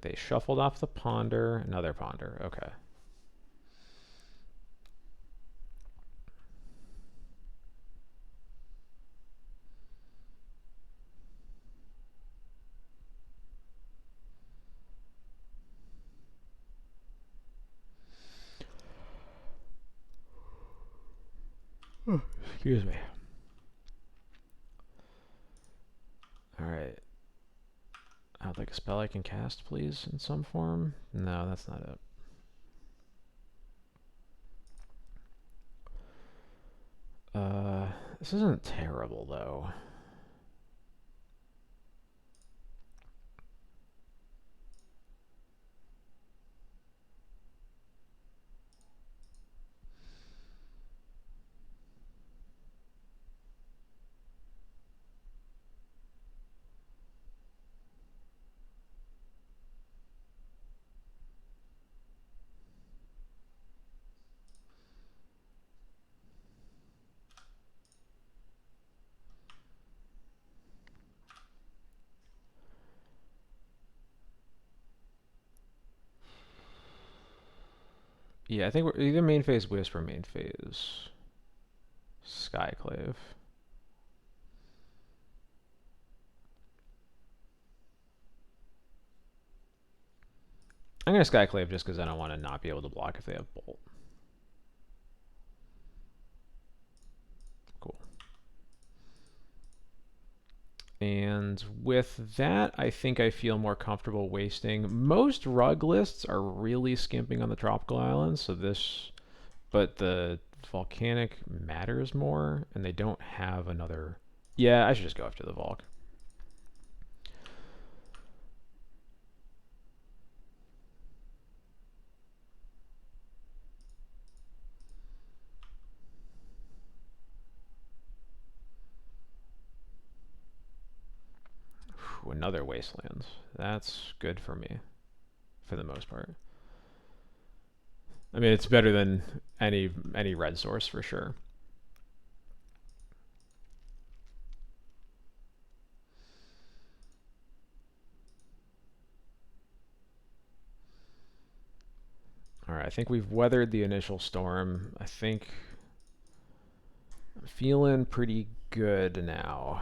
They shuffled off the Ponder, another Ponder. Okay. Excuse me. Alright. I'd like a spell I can cast, please, in some form. No, that's not it. This isn't terrible, though. Yeah, I think we're either main phase Wisp or main phase Skyclave. I'm going to Skyclave just because I don't want to not be able to block if they have Bolt. Cool. And with that, I think I feel more comfortable wasting. Most rug lists are really skimping on the tropical islands, so this, but the volcanic matters more, and they don't have another. Yeah, I should just go after the Volk. Whew, another wasteland. That's good for me, for the most part. I mean, it's better than any red source for sure. All right, I think we've weathered the initial storm. I think I'm feeling pretty good now.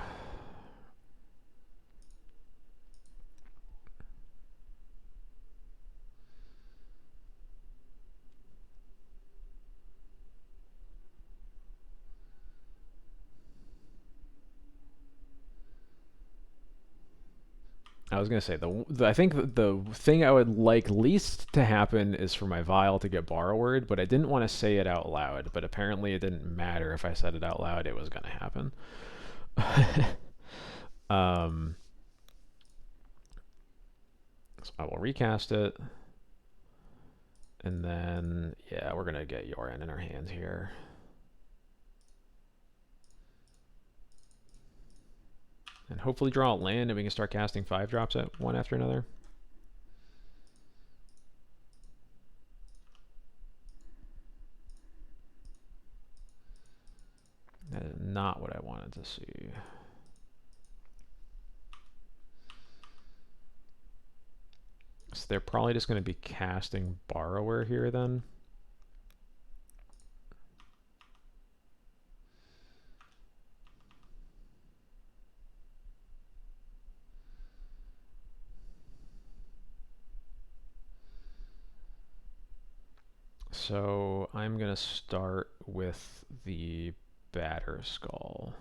I was gonna say I think the thing I would like least to happen is for my vial to get borrowered, but I didn't want to say it out loud. But apparently, it didn't matter if I said it out loud; it was gonna happen. um, so I will recast it, and then yeah, we're gonna get Yoran in our hands here. And hopefully draw out land and we can start casting 5-drops at one after another. That is not what I wanted to see. So they're probably just going to be casting Borrower here then. So I'm going to start with the Batter Skull.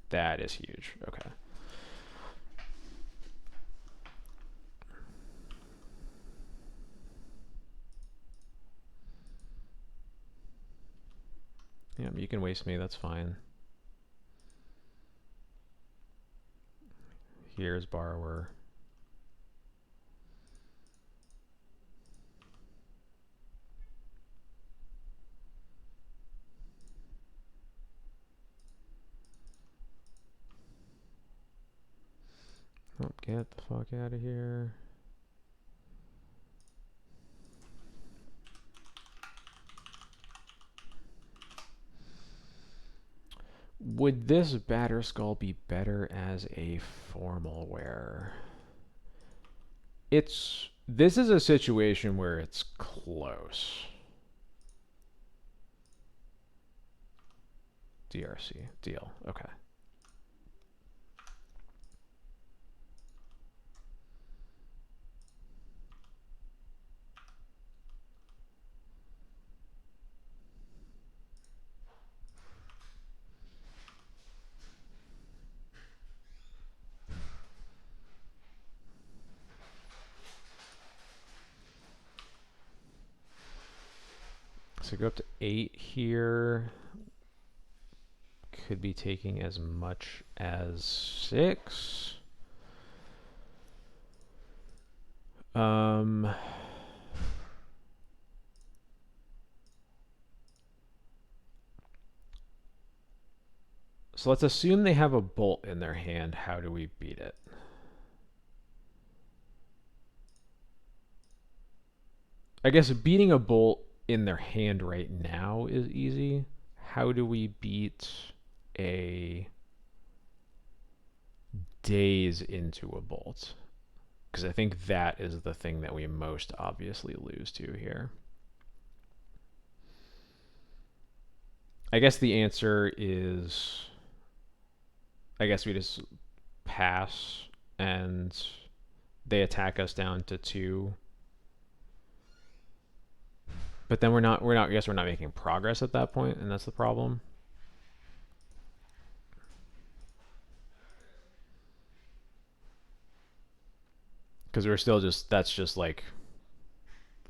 That is huge. Okay. Yeah, you can waste me. That's fine. Here's Borrower. Oh, get the fuck out of here. Would this Batter Skull be better as a formal wear? This is a situation where it's close. DRC deal. Okay. So go up to 8 here. Could be taking as much as 6. So let's assume they have a bolt in their hand. How do we beat it? I guess beating a bolt in their hand right now is easy. How do we beat a daze into a bolt? Because I think that is the thing that we most obviously lose to here. I guess the answer is, I guess we just pass and they attack us down to 2. But then I guess we're not making progress at that point, and that's the problem. Because we're still that's just like,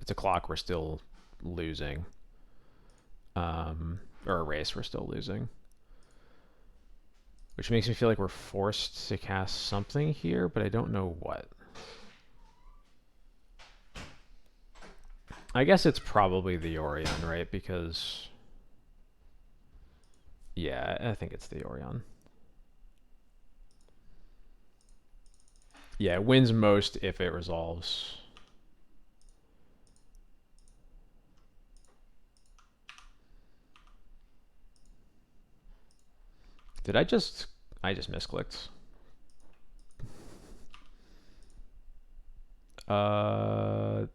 it's a clock we're still losing. Or a race we're still losing. Which makes me feel like we're forced to cast something here, but I don't know what. I guess it's probably the Orion, right? Because, yeah, I think it's the Orion. Yeah, it wins most if it resolves. Did I just... I just misclicked.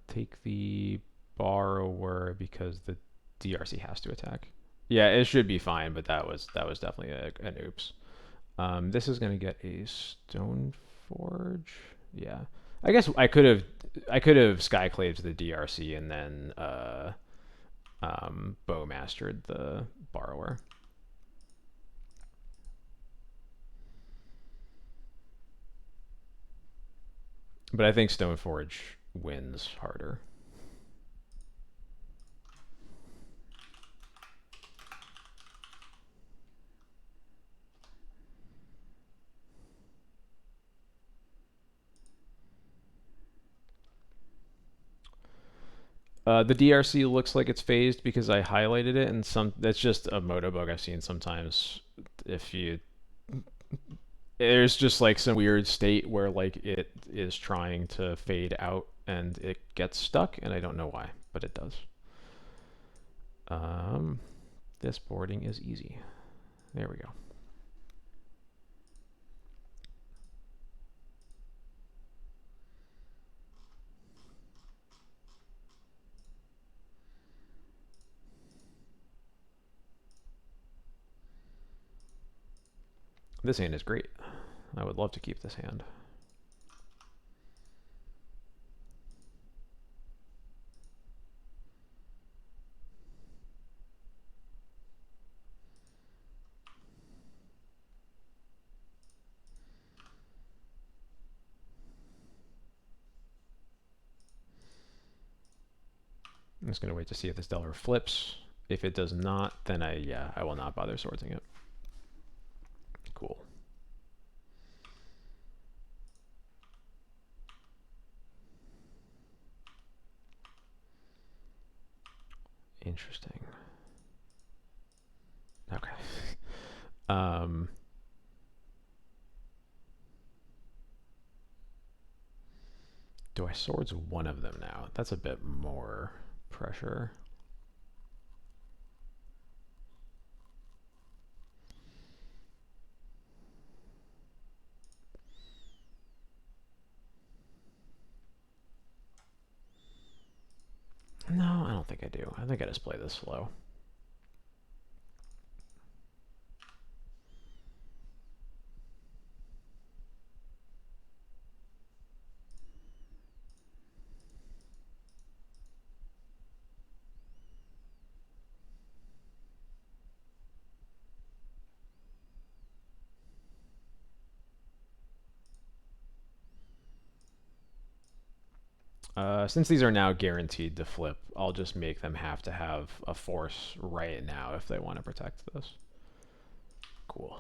Take the borrower because the DRC has to attack. Yeah, it should be fine, but that was definitely an oops. This is gonna get a stone forge. Yeah, I guess I could have skyclaved the DRC and then bowmastered the borrower. But I think Stoneforge wins harder. The DRC looks like it's phased because I highlighted it, and some that's just a moto bug I've seen sometimes. If you there's just like some weird state where like it is trying to fade out and it gets stuck, and I don't know why, but it does. Um, this boarding is easy. There we go. This hand is great. I would love to keep this hand. I'm just gonna wait to see if this Delver flips. If it does not, then I will not bother sorting it. Cool. Interesting. Okay. um, do I swords one of them now? That's a bit more pressure. No, I don't think I do. I think I just play this slow. Since these are now guaranteed to flip, I'll just make them have to have a force right now if they want to protect this. Cool.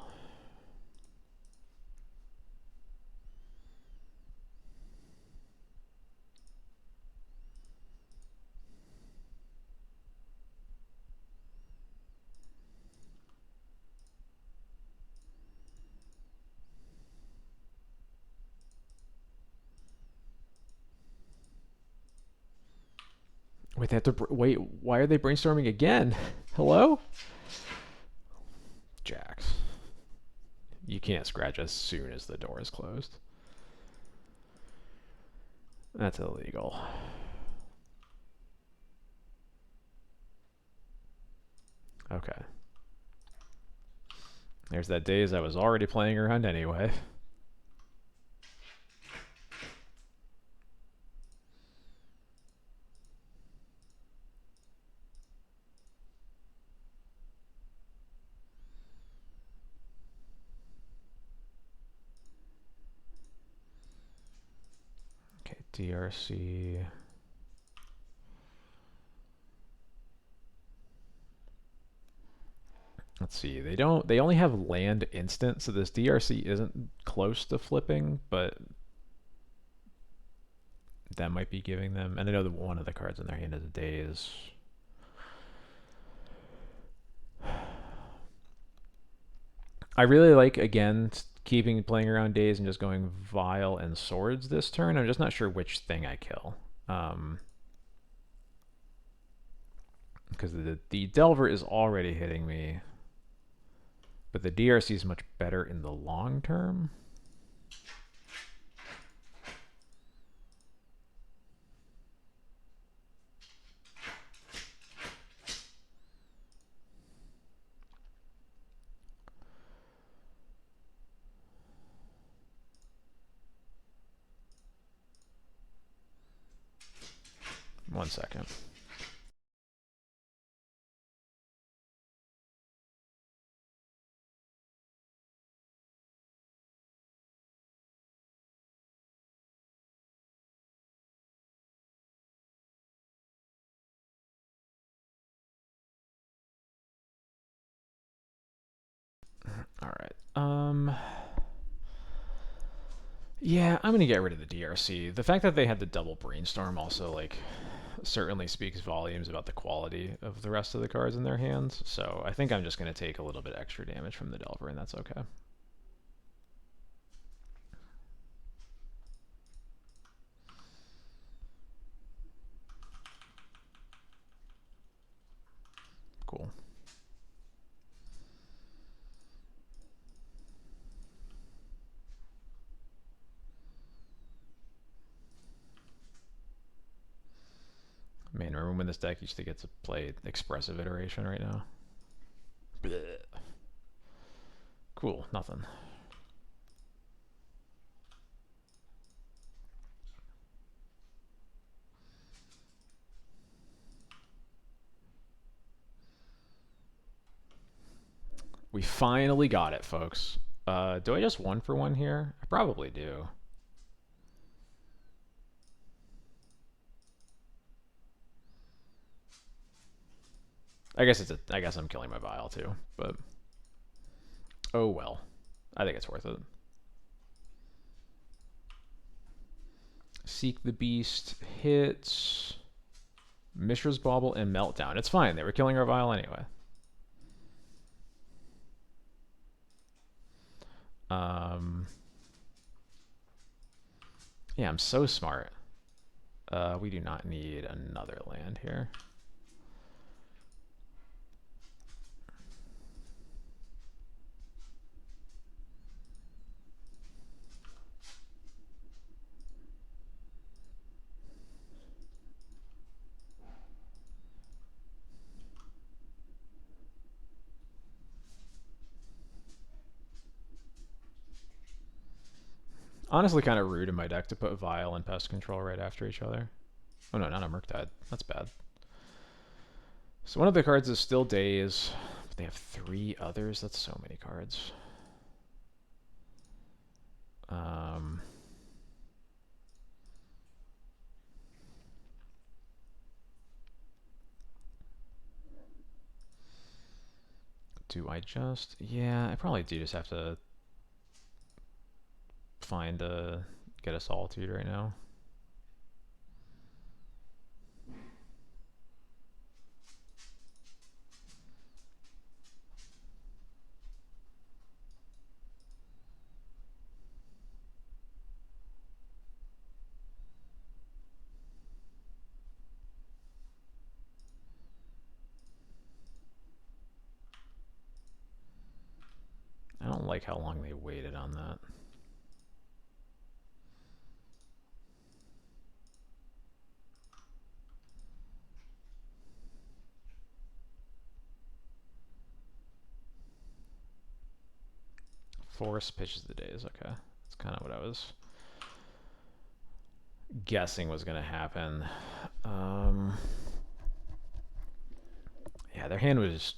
Wait, they have to wait. Why are they brainstorming again? Hello, Jax. You can't scratch as soon as the door is closed. That's illegal. Okay. There's that days I was already playing around anyway. Okay, DRC. Let's see. They only have land instant, so this DRC isn't close to flipping, but that might be giving them, and I know that one of the cards in their hand is a daze. I really like, again, playing around days and just going Vile and Swords this turn. I'm just not sure which thing I kill. Because the Delver is already hitting me, but the DRC is much better in the long term. One second. All right. Yeah, I'm gonna get rid of the DRC. The fact that they had the double brainstorm also like certainly speaks volumes about the quality of the rest of the cards in their hands. So I think I'm just gonna take a little bit extra damage from the Delver, and that's okay. Cool. Man, remember when this deck used to get to play expressive iteration right now? Blech. Cool, nothing. We finally got it, folks. Do I just 1-for-1 here? I probably do. I guess I'm killing my Vile too, but oh well. I think it's worth it. Seek the Beast hits Mishra's Bauble and Meltdown. It's fine. They were killing our Vile anyway. Yeah, I'm so smart. We do not need another land here. Honestly, kind of rude in my deck to put Vile and Pest Control right after each other. Oh no, not a Murktide. That's bad. So one of the cards is still Daze, but they have 3 others. That's so many cards. Do I just... Yeah, I probably do just have to find get a Solitude right now. I don't like how long they waited on that. Force pitches the Daze. Okay, that's kind of what I was guessing was going to happen. Yeah, their hand was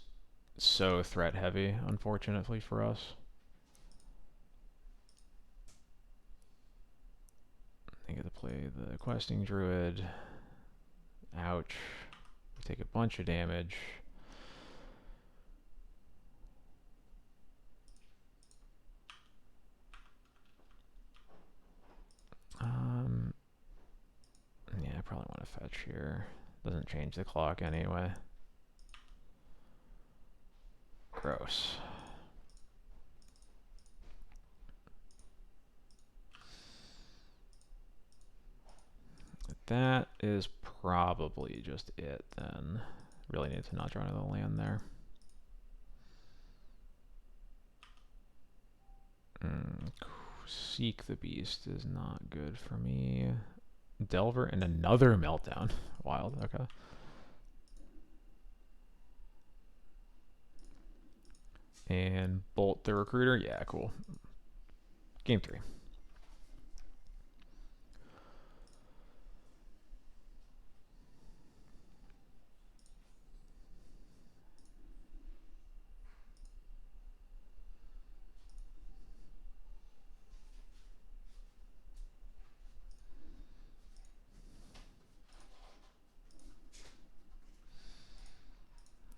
so threat heavy, unfortunately for us. I get to play the Questing Druid. Ouch. We take a bunch of damage. Yeah, I probably want to fetch here. Doesn't change the clock anyway. Gross. That is probably just it then. Really need to not draw another land there. Seek the Beast is not good for me. Delver and another Meltdown. Wild, okay. And Bolt the Recruiter. Yeah, cool. Game 3.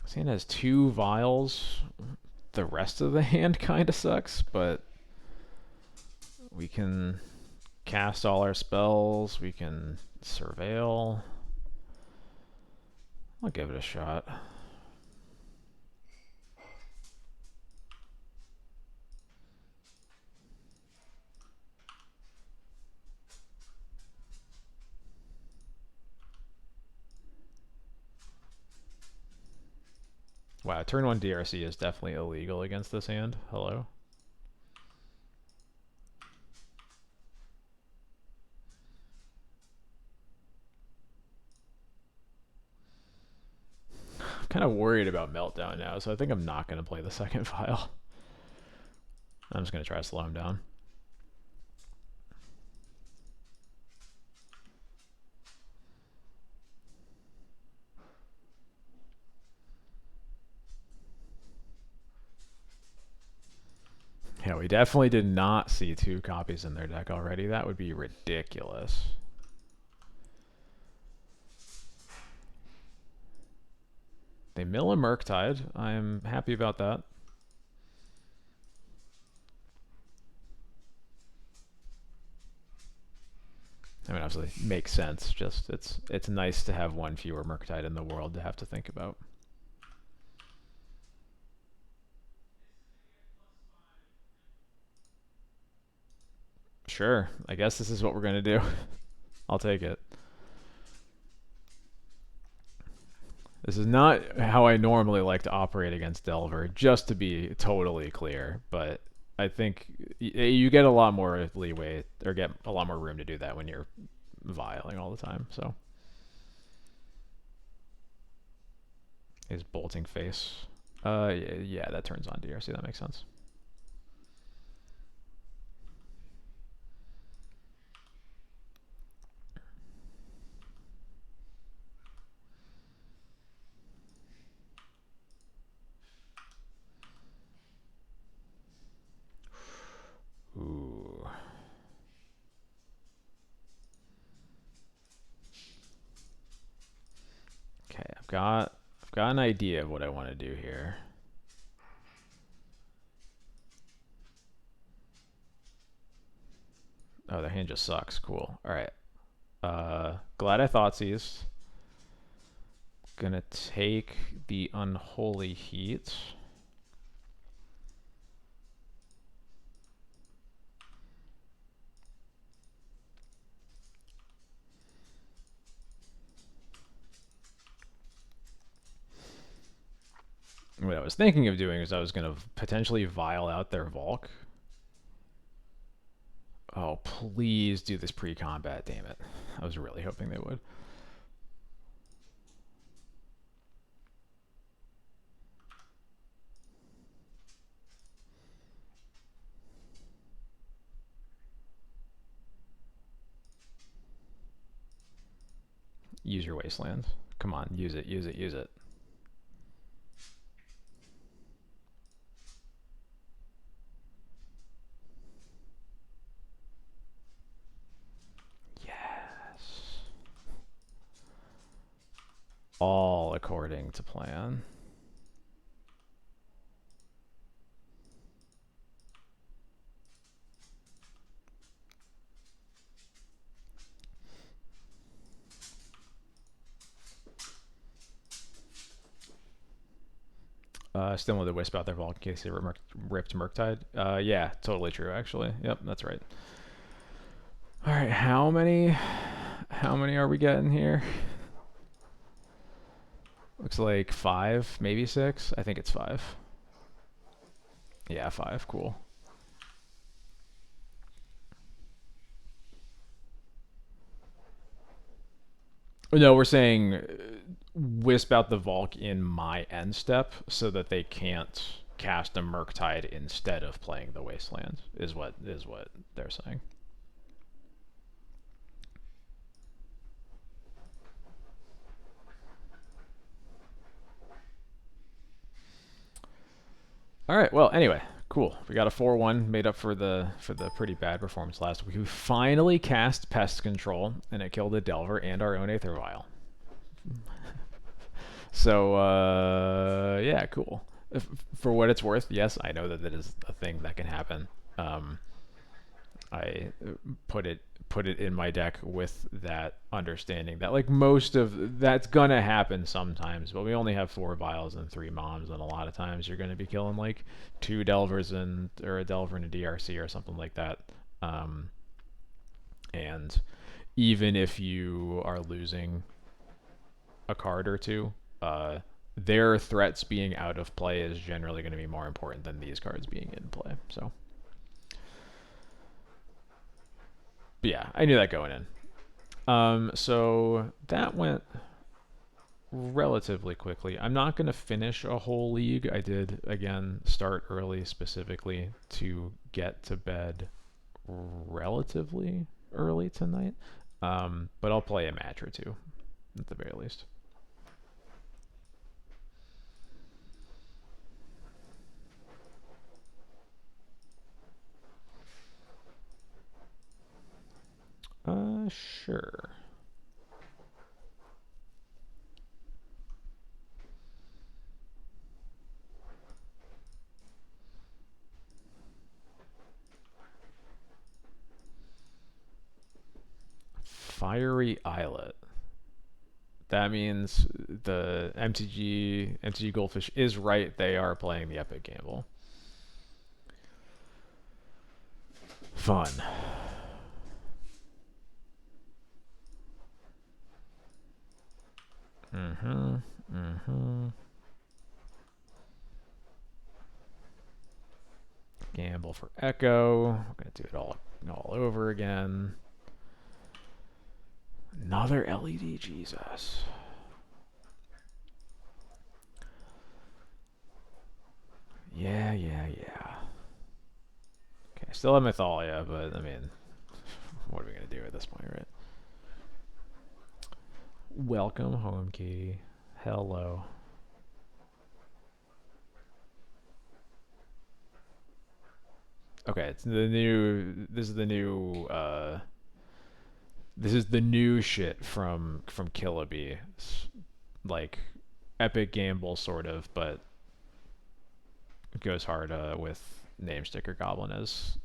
Sand has 2 vials. The rest of the hand kind of sucks, but we can cast all our spells. We can surveil. I'll give it a shot. Wow, turn 1 DRC is definitely illegal against this hand. Hello? I'm kind of worried about Meltdown now, so I think I'm not going to play the second file. I'm just going to try to slow him down. Yeah, we definitely did not see 2 copies in their deck already. That would be ridiculous. They mill a Murktide. I'm happy about that. I mean, obviously, makes sense. Just it's nice to have 1 fewer Murktide in the world to have to think about. Sure, I guess this is what we're gonna do. I'll take it. This is not how I normally like to operate against Delver, just to be totally clear, but I think you get a lot more leeway, or get a lot more room to do that when you're vialing all the time, so. Is Bolting Face. Yeah, that turns on DRC, that makes sense. Ooh. Okay, I've got an idea of what I want to do here. Oh, their hand just sucks. Cool. All right. Glad I Thoughtseize. Gonna take the Unholy Heat. What I was thinking of doing is I was gonna potentially vial out their Volk. Oh, please do this pre-combat, damn it. I was really hoping they would. Use your Wasteland. Come on, use it, use it, use it. Yes. All according to plan. Still wanted to whisper out their Volk in case they ripped Murktide. Yeah, totally true, actually. Yep, that's right. All right, how many How many are we getting here? Looks like 5, maybe 6. I think it's 5. Yeah, 5. Cool. No, we're saying wisp out the Valk in my end step so that they can't cast a Murktide instead of playing the Wasteland. Is what they're saying. All right. Well, anyway, cool. We got a 4-1 made up for the pretty bad performance last week. We finally cast Pest Control, and it killed a Delver and our own Aether Vial. So yeah, cool. For what it's worth, yes, I know that that is a thing that can happen. Um, I put it in my deck with that understanding that like most of that's gonna happen sometimes, but we only have 4 vials and 3 moms, and a lot of times you're gonna be killing like 2 delvers and or a delver and a DRC or something like that. Um, and even if you are losing a card or two, their threats being out of play is generally going to be more important than these cards being in play. So, but yeah, I knew that going in. So that went relatively quickly. I'm not going to finish a whole league. I did, again, start early specifically to get to bed relatively early tonight. But I'll play a match or two at the very least. Sure. Fiery Islet. That means the MTG Goldfish is right. They are playing the Epic Gamble. Fun. Mm-hmm. Mm-hmm. Gamble for Echo. We're gonna do it all over again. Another LED, Jesus. Yeah. Okay, still have Mythalia, but I mean, what are we gonna do at this point, right? Welcome home, Katie. Hello. Okay, it's the new. This is the new. This is the new shit from Killaby. It's like epic gamble sort of, but it goes hard with name sticker goblin as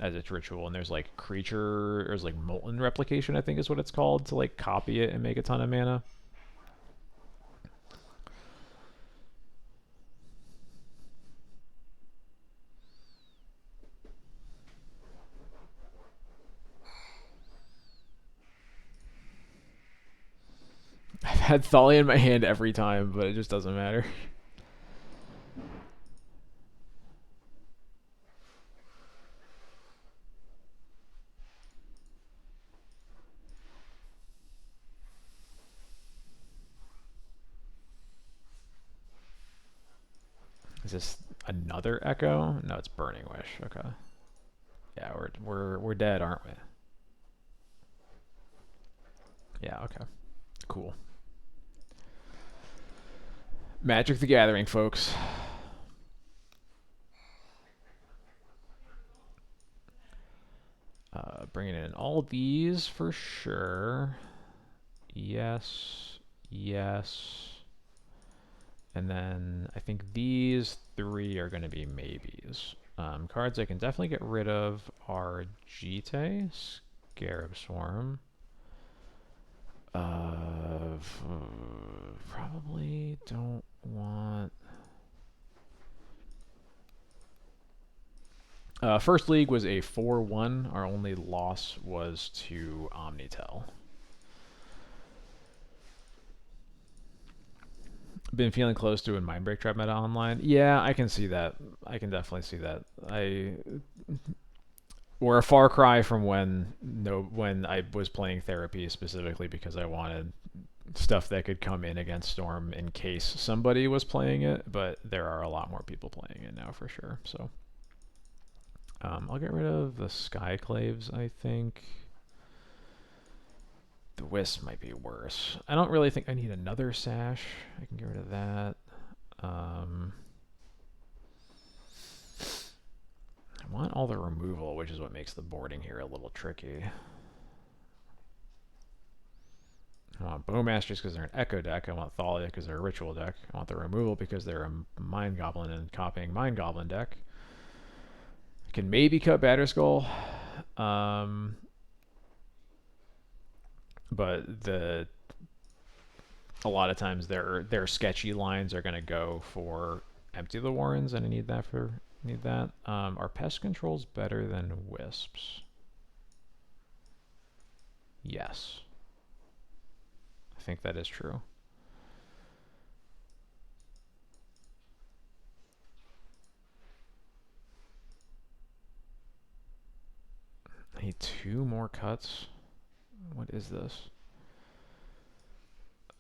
its ritual. And there's like creature, there's like molten replication, I think is what it's called, to like copy it and make a ton of mana. I've had Thalia in my hand every time, but it just doesn't matter. Is this another Echo? No, it's Burning Wish. Okay. Yeah, we're dead, aren't we? Yeah. Okay. Cool. Magic the Gathering, folks. Bringing in all these for sure. Yes. And then I think these 3 are going to be maybes. Cards I can definitely get rid of are Jite, Scarab Swarm. Probably don't want... First league was a 4-1. Our only loss was to Omnitel. Been feeling close to a Mindbreak Trap meta online. Yeah, I can see that. I can definitely see that. We're a far cry from when I was playing Therapy specifically because I wanted stuff that could come in against Storm in case somebody was playing it, but there are a lot more people playing it now for sure. So I'll get rid of the Skyclaves, I think. The Wisp might be worse. I don't really think I need another Sash. I can get rid of that. I want all the removal, which is what makes the boarding here a little tricky. I want Bowmasters because they're an Echo deck. I want Thalia because they're a Ritual deck. I want the removal because they're a Mind Goblin and copying Mind Goblin deck. I can maybe cut Batterskull. But a lot of times their sketchy lines are going to go for Empty the Warrens, and I need that. Are Pest Controls better than Wisps? Yes. I think that is true. I need 2 more cuts. What is this?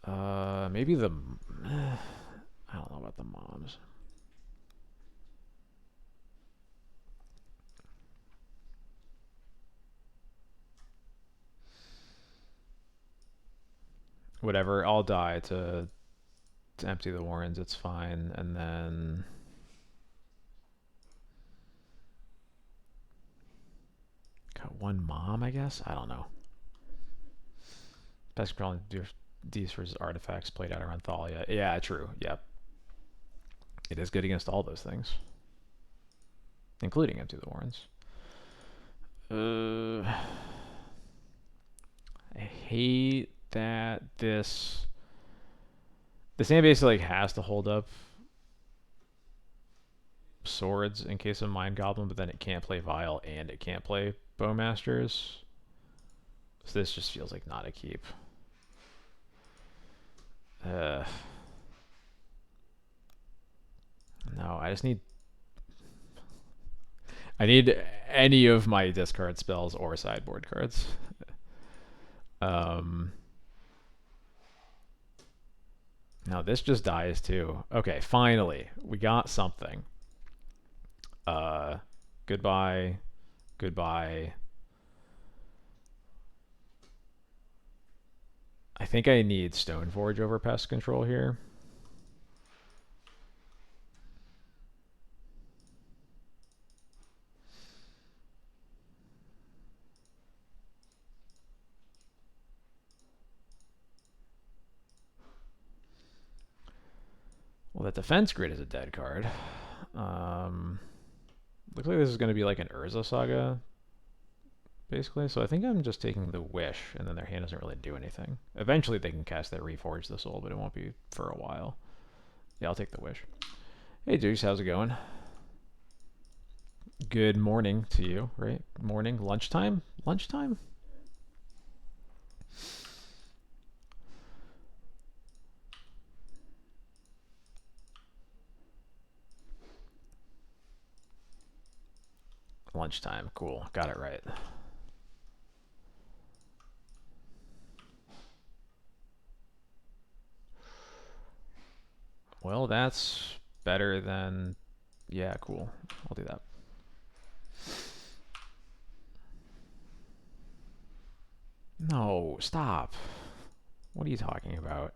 Maybe the... I don't know about the moms. Whatever, I'll die to empty the Warrens, it's fine. And then... got 1 mom, I guess? I don't know. Pest Control D's versus artifacts played out around Thalia. Yeah, true. Yep. It is good against all those things, including Empty the Warrens. I hate that this hand basically has to hold up swords in case of Mind Goblin, but then it can't play Vial and it can't play Bowmasters. So this just feels like not a keep. No, I just need... I need any of my discard spells or sideboard cards. Now this just dies too. Okay, finally. We got something. Goodbye. Goodbye. I think I need Stoneforge over Pest Control here. Well, that Defense Grid is a dead card. Looks like this is going to be like an Urza Saga, basically. So I think I'm just taking the Wish, and then their hand doesn't really do anything. Eventually they can cast that Reforge the Soul, but it won't be for a while. Yeah, I'll take the Wish. Hey, Deuce, how's it going? Good morning to you, right? Morning, lunchtime? Lunchtime? Lunchtime, cool. Got it right. Well, that's better than... Yeah, cool. I'll do that. No, stop. What are you talking about?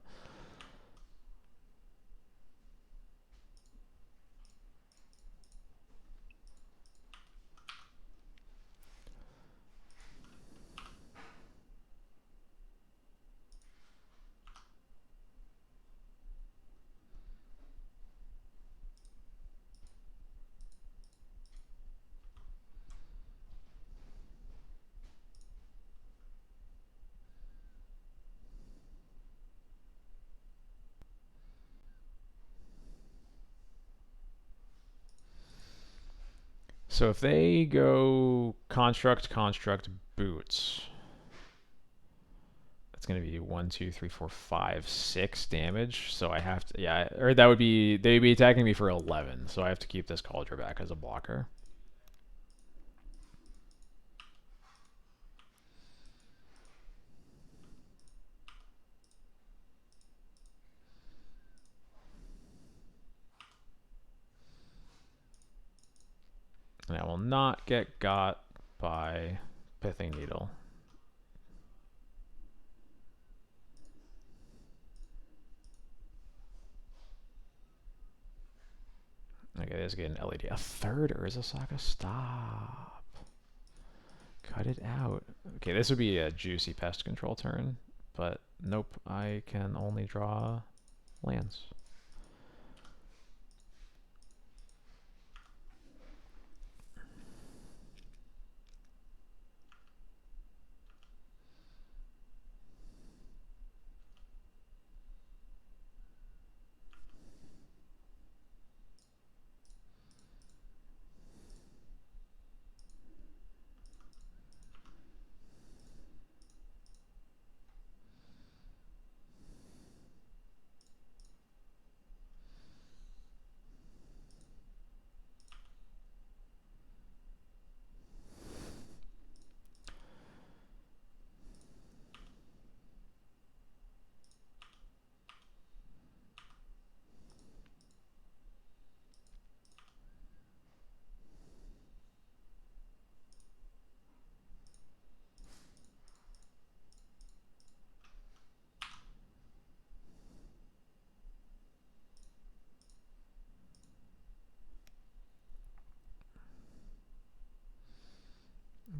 So if they go construct, construct, boots, that's going to be 1, 2, 3, 4, 5, 6 damage. So I have to, yeah, or that would be, they'd be attacking me for 11. So I have to keep this Cauldron back as a blocker. And I will not get got by Pithing Needle. Okay, let's get an LED. A third Urza Saga? Stop. Cut it out. Okay, this would be a juicy Pest Control turn, but nope, I can only draw lands.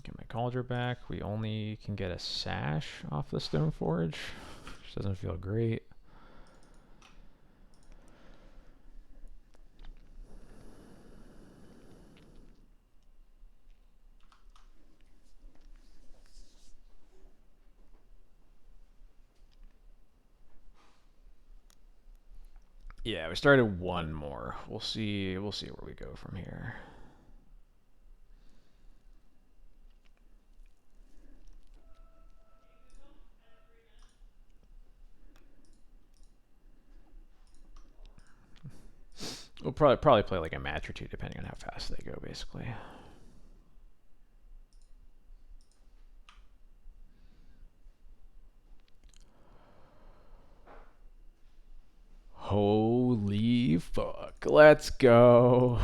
Get my Cauldron back. We only can get a Sash off the Stoneforge, which doesn't feel great. Yeah, we started one more. We'll see. We'll see where we go from here. We'll probably play like a match or two, depending on how fast they go, basically. Holy fuck! Let's go.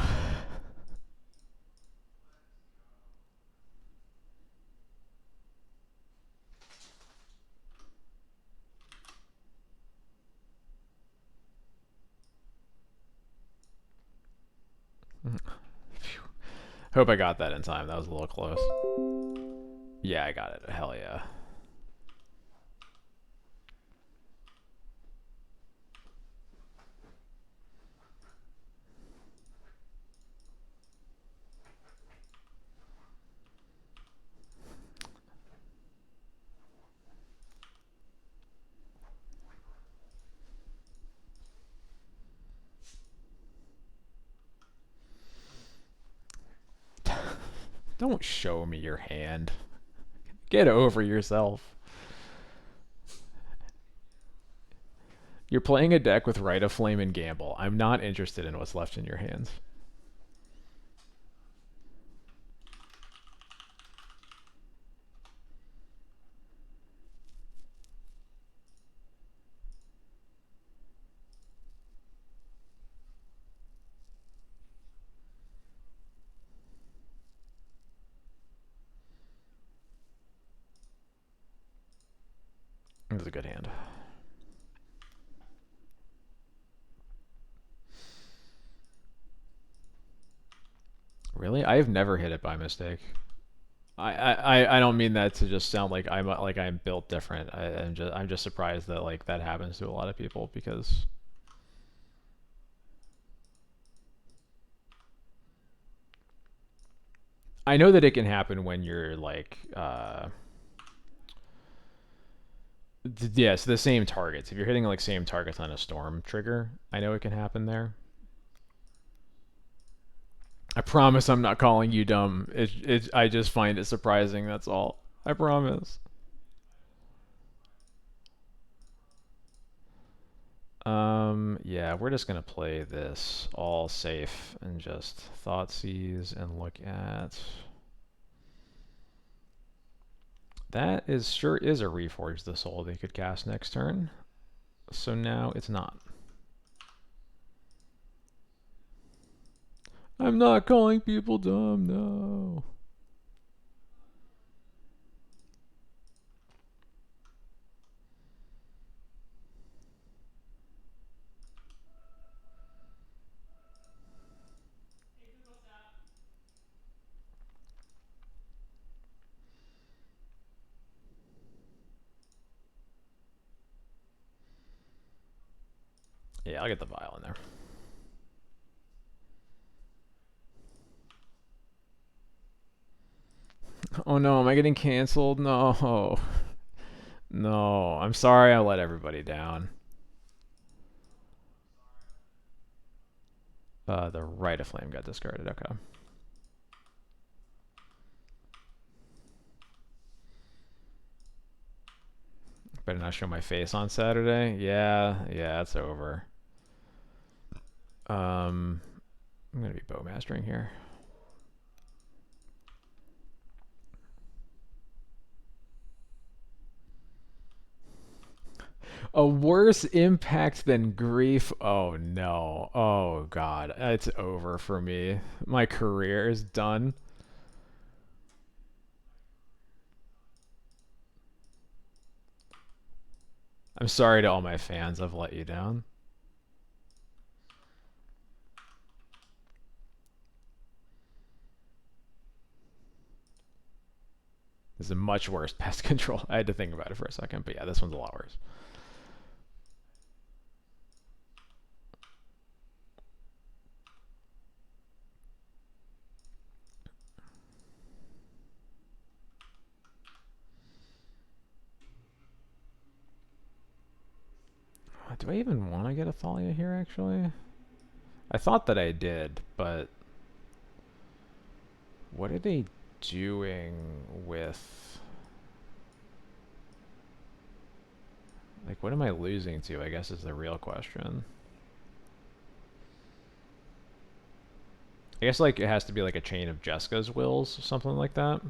Hope I got that in time. That was a little close. Yeah, I got it. Hell yeah. Don't show me your hand. Get over yourself. You're playing a deck with Rite of Flame and Gamble. I'm not interested in what's left in your hands. It was a good hand. Really? I have never hit it by mistake. I don't mean that to just sound like I'm built different. I'm just surprised that like that happens to a lot of people because I know that it can happen when you're like yes, the same targets. If you're hitting like same targets on a storm trigger, I know it can happen there. I promise I'm not calling you dumb. I just find it surprising, that's all. I promise. Yeah, we're just gonna play this all safe and just Thoughtseize and look at. That is sure is a Reforge the Soul they could cast next turn. So now it's not. I'm not calling people dumb, no. Yeah, I'll get the vial in there. Oh no, am I getting canceled? No. No, I'm sorry I let everybody down. The Rite of Flame got discarded, okay. Better not show my face on Saturday. Yeah, it's over. I'm gonna be bowmastering here. A worse impact than grief? Oh no. Oh god. It's over for me. My career is done. I'm sorry to all my fans. I've let you down. This is a much worse pest control. I had to think about it for a second, but yeah, this one's a lot worse. Do I even want to get a Thalia here, actually? I thought that I did, but what are they doing with... Like, what am I losing to, I guess, is the real question. I guess, like, it has to be, like, a chain of Jessica's wills, or something like that.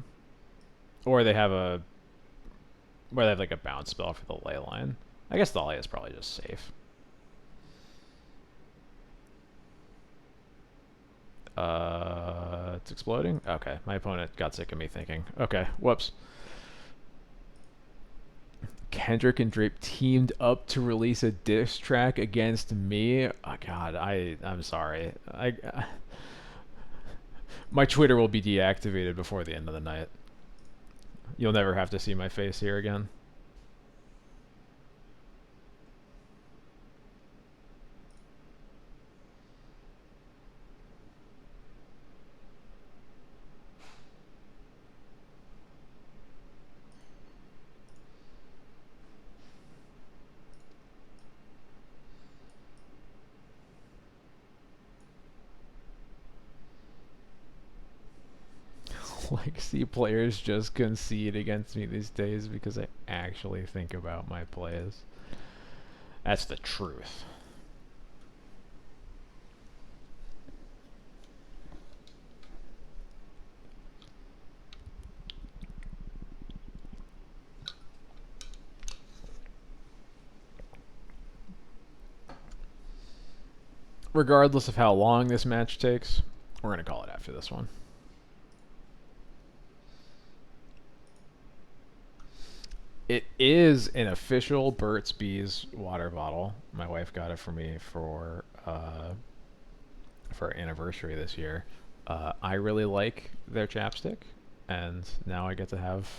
Or they have a... Where they have, like, a bounce spell for the ley line. I guess Thalia is probably just safe. It's exploding? Okay, my opponent got sick of me thinking. Okay, whoops. Kendrick and Drape teamed up to release a diss track against me. Oh god, I'm sorry. My Twitter will be deactivated before the end of the night. You'll never have to see my face here again. Like, see players just concede against me these days because I actually think about my plays. That's the truth. Regardless of how long this match takes, we're going to call it after this one. It is an official Burt's Bees water bottle. My wife got it for me for our anniversary this year. I really like their chapstick, and now I get to have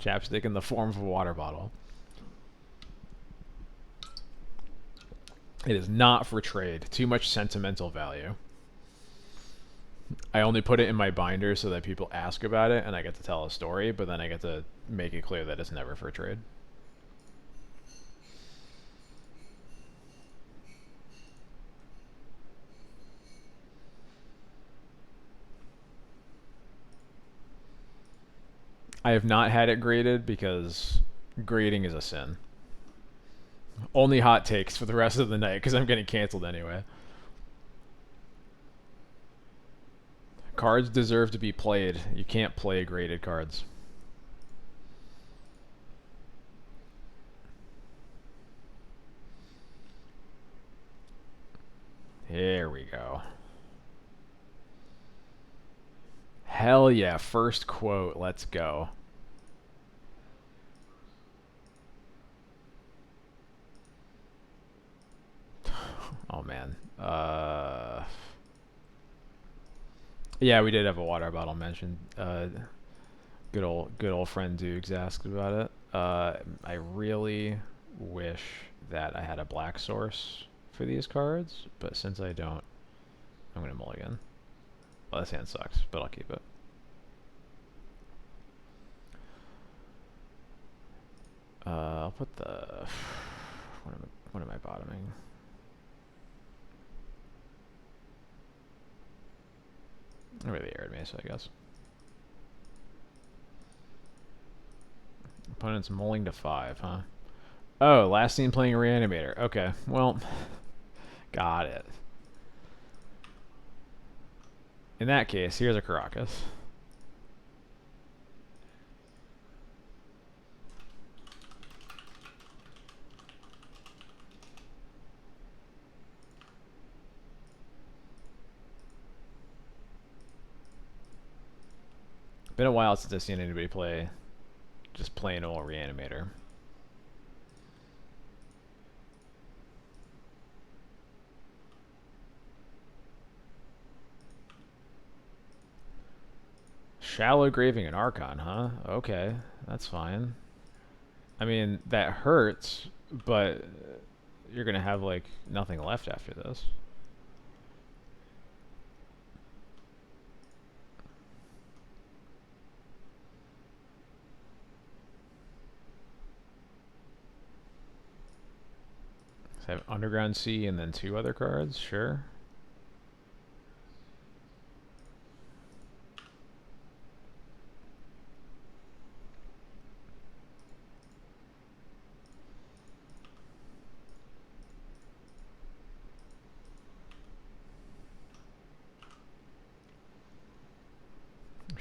chapstick in the form of a water bottle. It is not for trade. Too much sentimental value. I only put it in my binder so that people ask about it and I get to tell a story, but then I get to make it clear that it's never for trade. I have not had it graded because grading is a sin. Only hot takes for the rest of the night because I'm getting canceled anyway. Cards deserve to be played. You can't play graded cards. Here we go. Hell yeah, first quote. Let's go. Oh man. Yeah, we did have a water bottle mentioned. Good old friend Dukes asked about it. I really wish that I had a black source for these cards, but since I don't, I'm gonna mulligan. Well, this hand sucks, but I'll keep it. I'll put the. What am I bottoming? I really aired me, so I guess. Opponent's mulling to 5, huh? Oh, last seen playing Reanimator. Okay, well, got it. In that case, here's a Caracas. Been a while since I've seen anybody play just plain old Reanimator. Shallow Graving and Archon, huh? Okay, that's fine. I mean, that hurts, but you're gonna have like nothing left after this. So I have Underground Sea and then 2 other cards, sure.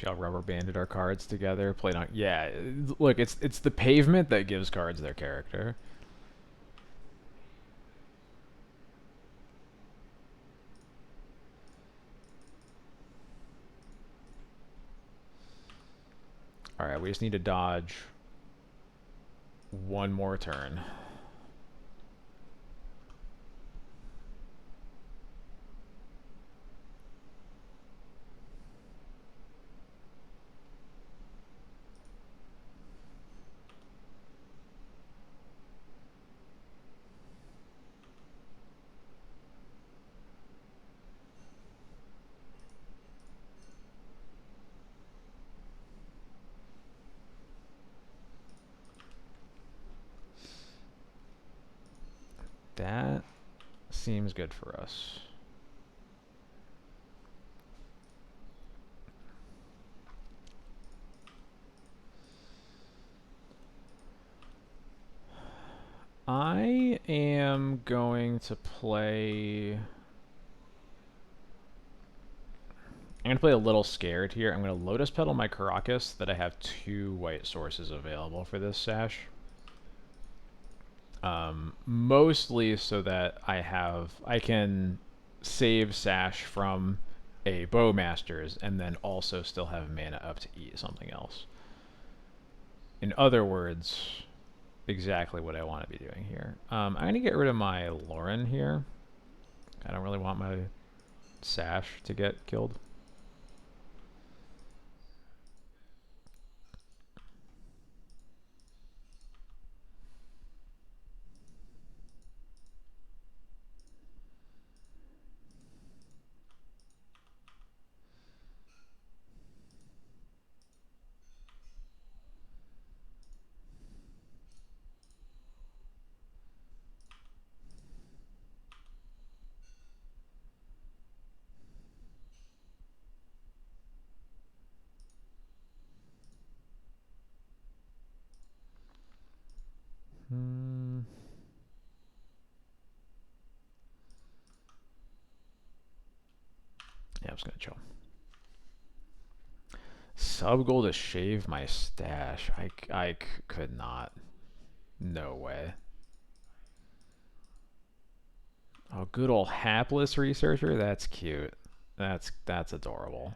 We all rubber banded our cards together, played on. Yeah, look, it's the pavement that gives cards their character. All right, we just need to dodge one more turn. That seems good for us. I am going to play. I'm going to play a little scared here. I'm going to Lotus Petal my Caracas that I have 2 white sources available for this sash. Mostly so that I can save Sash from a Bowmasters and then also still have mana up to eat something else. In other words, exactly what I want to be doing here. I'm going to get rid of my Lauren here. I don't really want my Sash to get killed. just gonna chill. Sub goal to shave my stash. I could not. No way. Oh, good old hapless researcher. That's cute. That's adorable.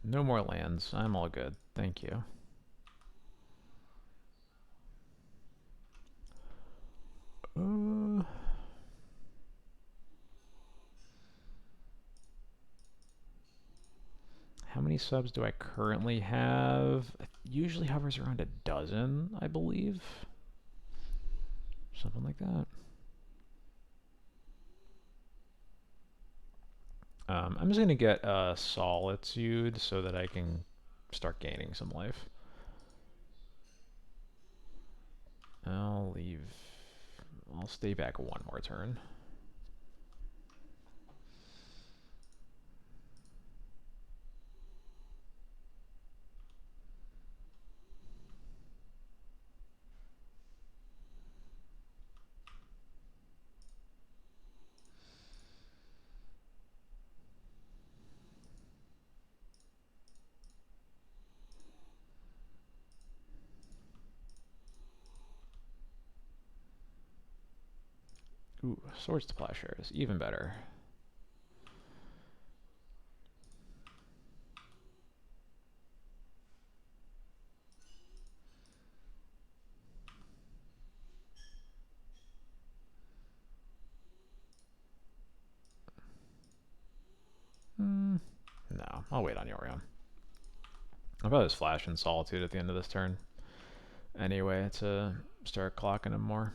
No more lands. I'm all good. Thank you. Uh, how many subs do I currently have? It usually hovers around a dozen, I believe. Something like that. I'm just going to get Solitude so that I can start gaining some life. I'll leave. I'll stay back one more turn. Ooh, Swords to Plowshares, even better. No, I'll wait on Yorion. I'll probably just flash in Solitude at the end of this turn. Anyway, to start clocking him more.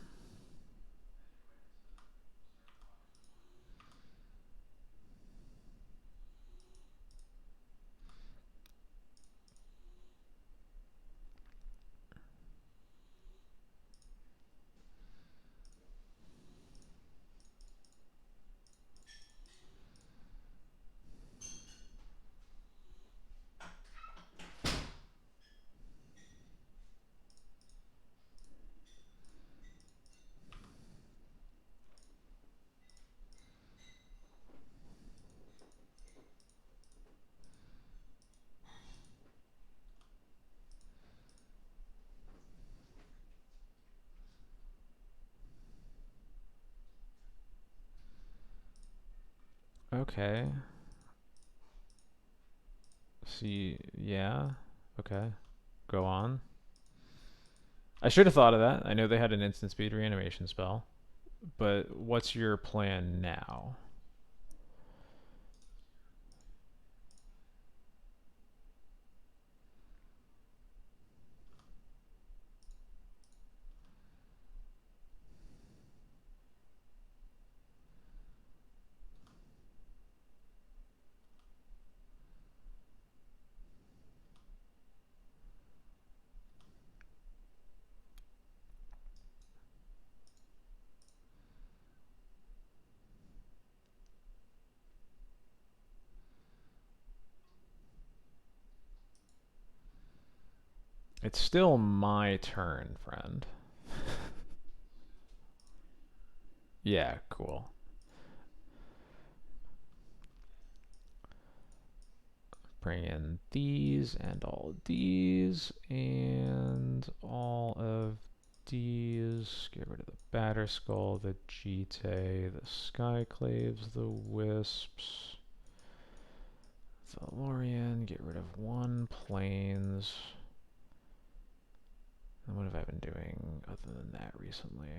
Okay. See, yeah. Okay. Go on. I should have thought of that. I know they had an instant speed reanimation spell. But what's your plan now? It's still my turn, friend. Yeah, cool. Bring in these and all of these and all of these. Get rid of the Batterskull, the Jite, the Skyclaves, the Wisps, the Lorien. Get rid of one Plains. And what have I been doing other than that recently?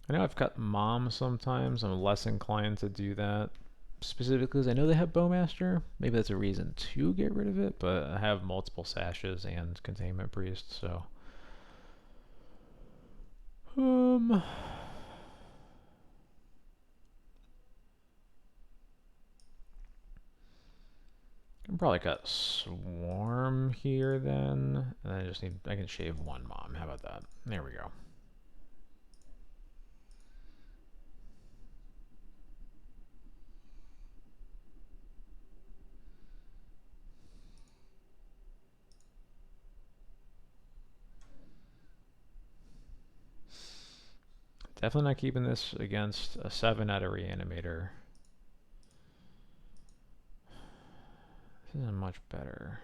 I know I've cut Mom sometimes. I'm less inclined to do that. Specifically because I know they have Bowmaster. Maybe that's a reason to get rid of it, but I have multiple Sashes and Containment Priest, so... Um, I can probably cut Swarm here then, and I just need, I can shave one mom. How about that? There we go. Definitely not keeping this against a 7 out of Reanimator. This isn't much better.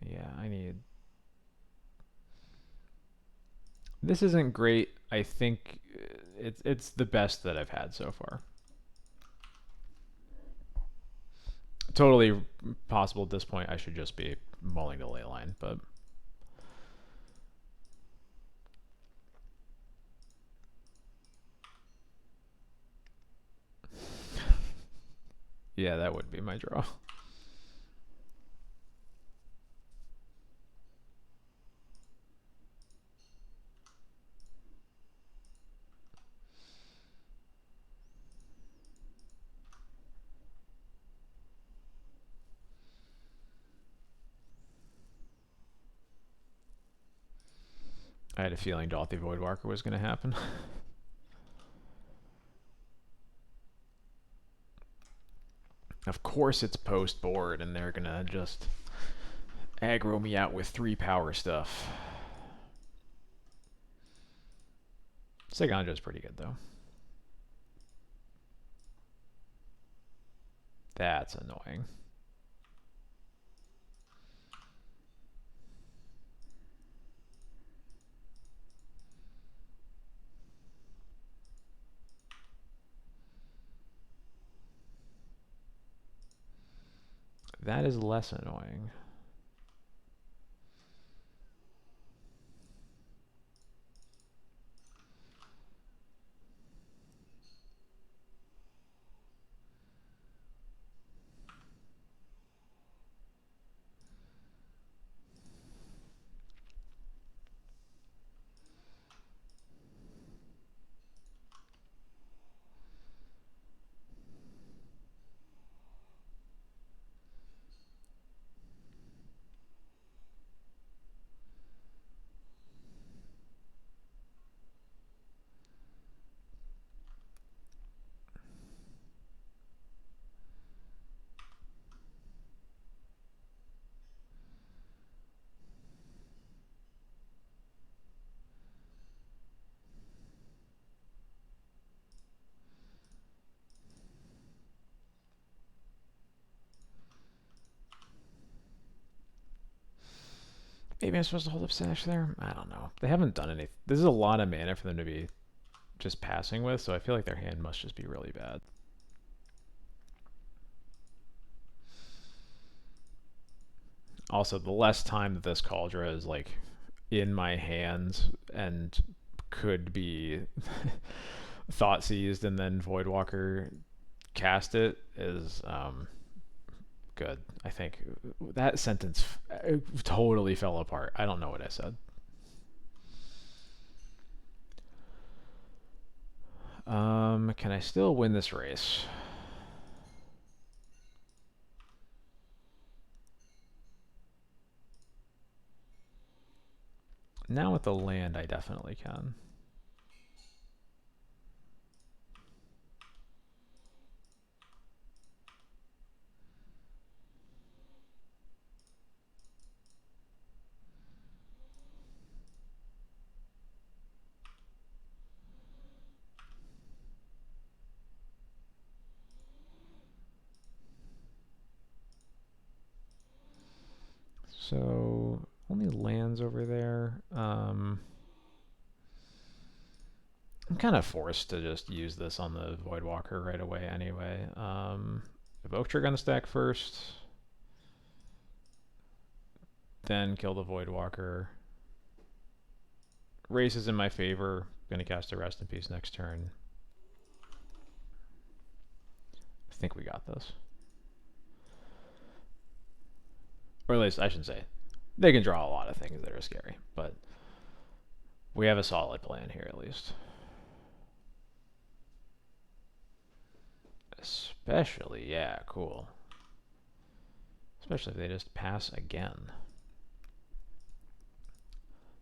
Yeah, I need... This isn't great. I think it's the best that I've had so far. Totally possible at this point I should just be mulling the ley line, but... Yeah, that would be my draw. I had a feeling Dolthy Voidwalker was going to happen. Of course it's post board, and they're going to just aggro me out with 3 power stuff. Segandra's pretty good, though. That's annoying. That is less annoying. Maybe I'm supposed to hold up Sash there? I don't know. They haven't done anything. This is a lot of mana for them to be just passing with, so I feel like their hand must just be really bad. Also, the less time that this Cauldra is like in my hands and could be thought seized and then Voidwalker cast it is good. I think that sentence totally fell apart. I don't know what I said. Can I still win this race? Now with the land, I definitely can. So only lands over there. I'm kind of forced to just use this on the Voidwalker right away anyway. Evoke Trigger on the stack first, then kill the Voidwalker. Race is in my favor. Gonna cast a Rest in Peace next turn. I think we got this. Or at least I shouldn't say. They can draw a lot of things that are scary, but We have a solid plan here at least. Especially, yeah, cool. Especially if they just pass again.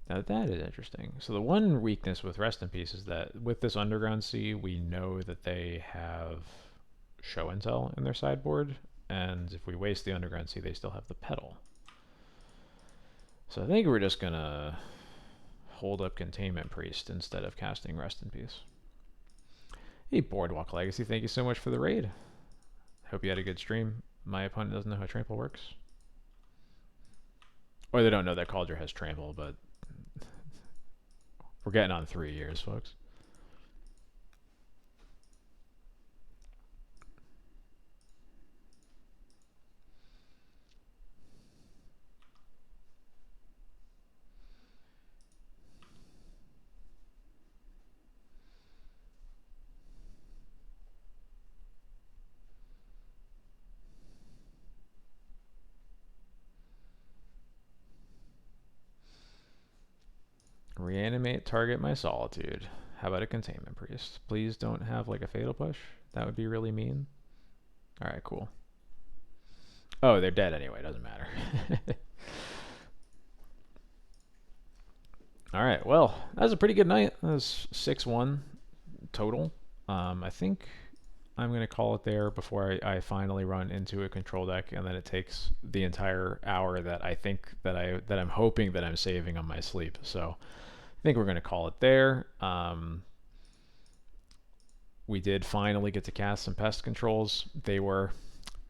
Now that is interesting. So the one weakness with Rest in Peace is that with this Underground Sea, we know that they have Show and Tell in their sideboard, and if we waste the Underground Sea, they still have the Petal. So I think we're just gonna hold up Containment Priest instead of casting Rest in Peace. Hey, Boardwalk Legacy, thank you so much for the raid. Hope you had a good stream. My opponent doesn't know how Trample works. Or they don't know that Cauldron has Trample, but we're getting on 3 years, folks. Reanimate, target my Solitude. How about a Containment Priest? Please don't have like a Fatal Push. That would be really mean. Alright, cool. Oh, they're dead anyway. Doesn't matter. Alright, well, that was a pretty good night. That was 6-1 total. I think I'm going to call it there before I finally run into a control deck, and then it takes the entire hour that I think that I'm hoping that I'm saving on my sleep. So I think we're going to call it there. We did finally get to cast some pest controls. They were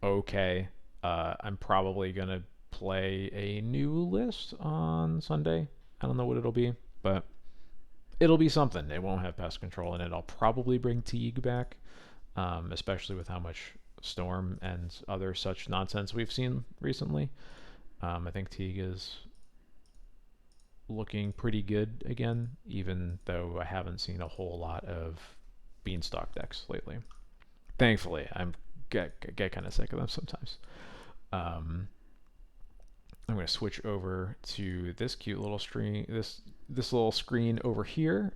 okay. I'm probably going to play a new list on Sunday. I don't know what it'll be, but it'll be something. It won't have pest control in it. I'll probably bring Teague back, especially with how much Storm and other such nonsense we've seen recently. I think Teague is looking pretty good again, even though I haven't seen a whole lot of Beanstalk decks lately. Thankfully, I'm get kind of sick of them sometimes. I'm going to switch over to this cute little screen. This little screen over here.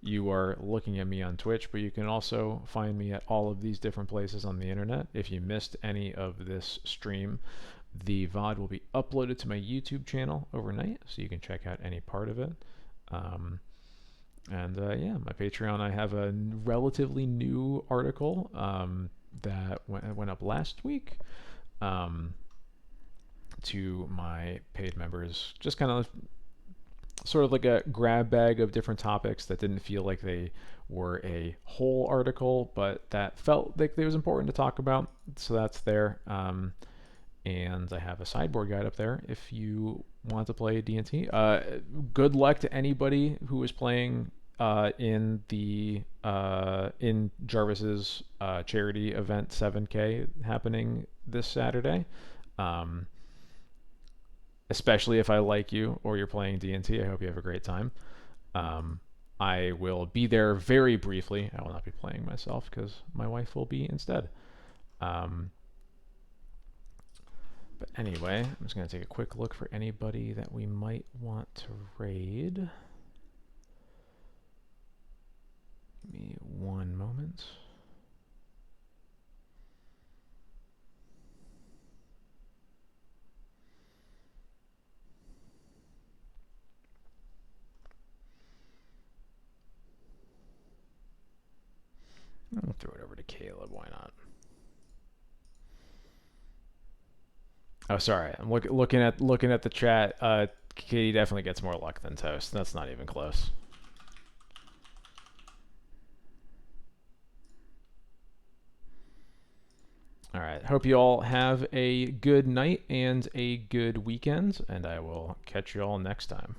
You are looking at me on Twitch, but you can also find me at all of these different places on the internet. If you missed any of this stream, the VOD will be uploaded to my YouTube channel overnight, so you can check out any part of it. Yeah, my Patreon, I have a relatively new article that went up last week to my paid members. Just kind of sort of like a grab bag of different topics that didn't feel like they were a whole article, but that felt like it was important to talk about. So that's there. And I have a sideboard guide up there if you want to play D&T. Good luck to anybody who is playing in Jarvis's charity event 7K happening this Saturday. Especially if I like you or you're playing D&T. I hope you have a great time. I will be there very briefly. I will not be playing myself because my wife will be instead. But anyway, I'm just going to take a quick look for anybody that we might want to raid. Give me one moment. I'll throw it over to Caleb. Why not? Oh, sorry. I'm looking at the chat. Katie definitely gets more luck than Toast. That's not even close. All right. Hope you all have a good night and a good weekend, and I will catch you all next time.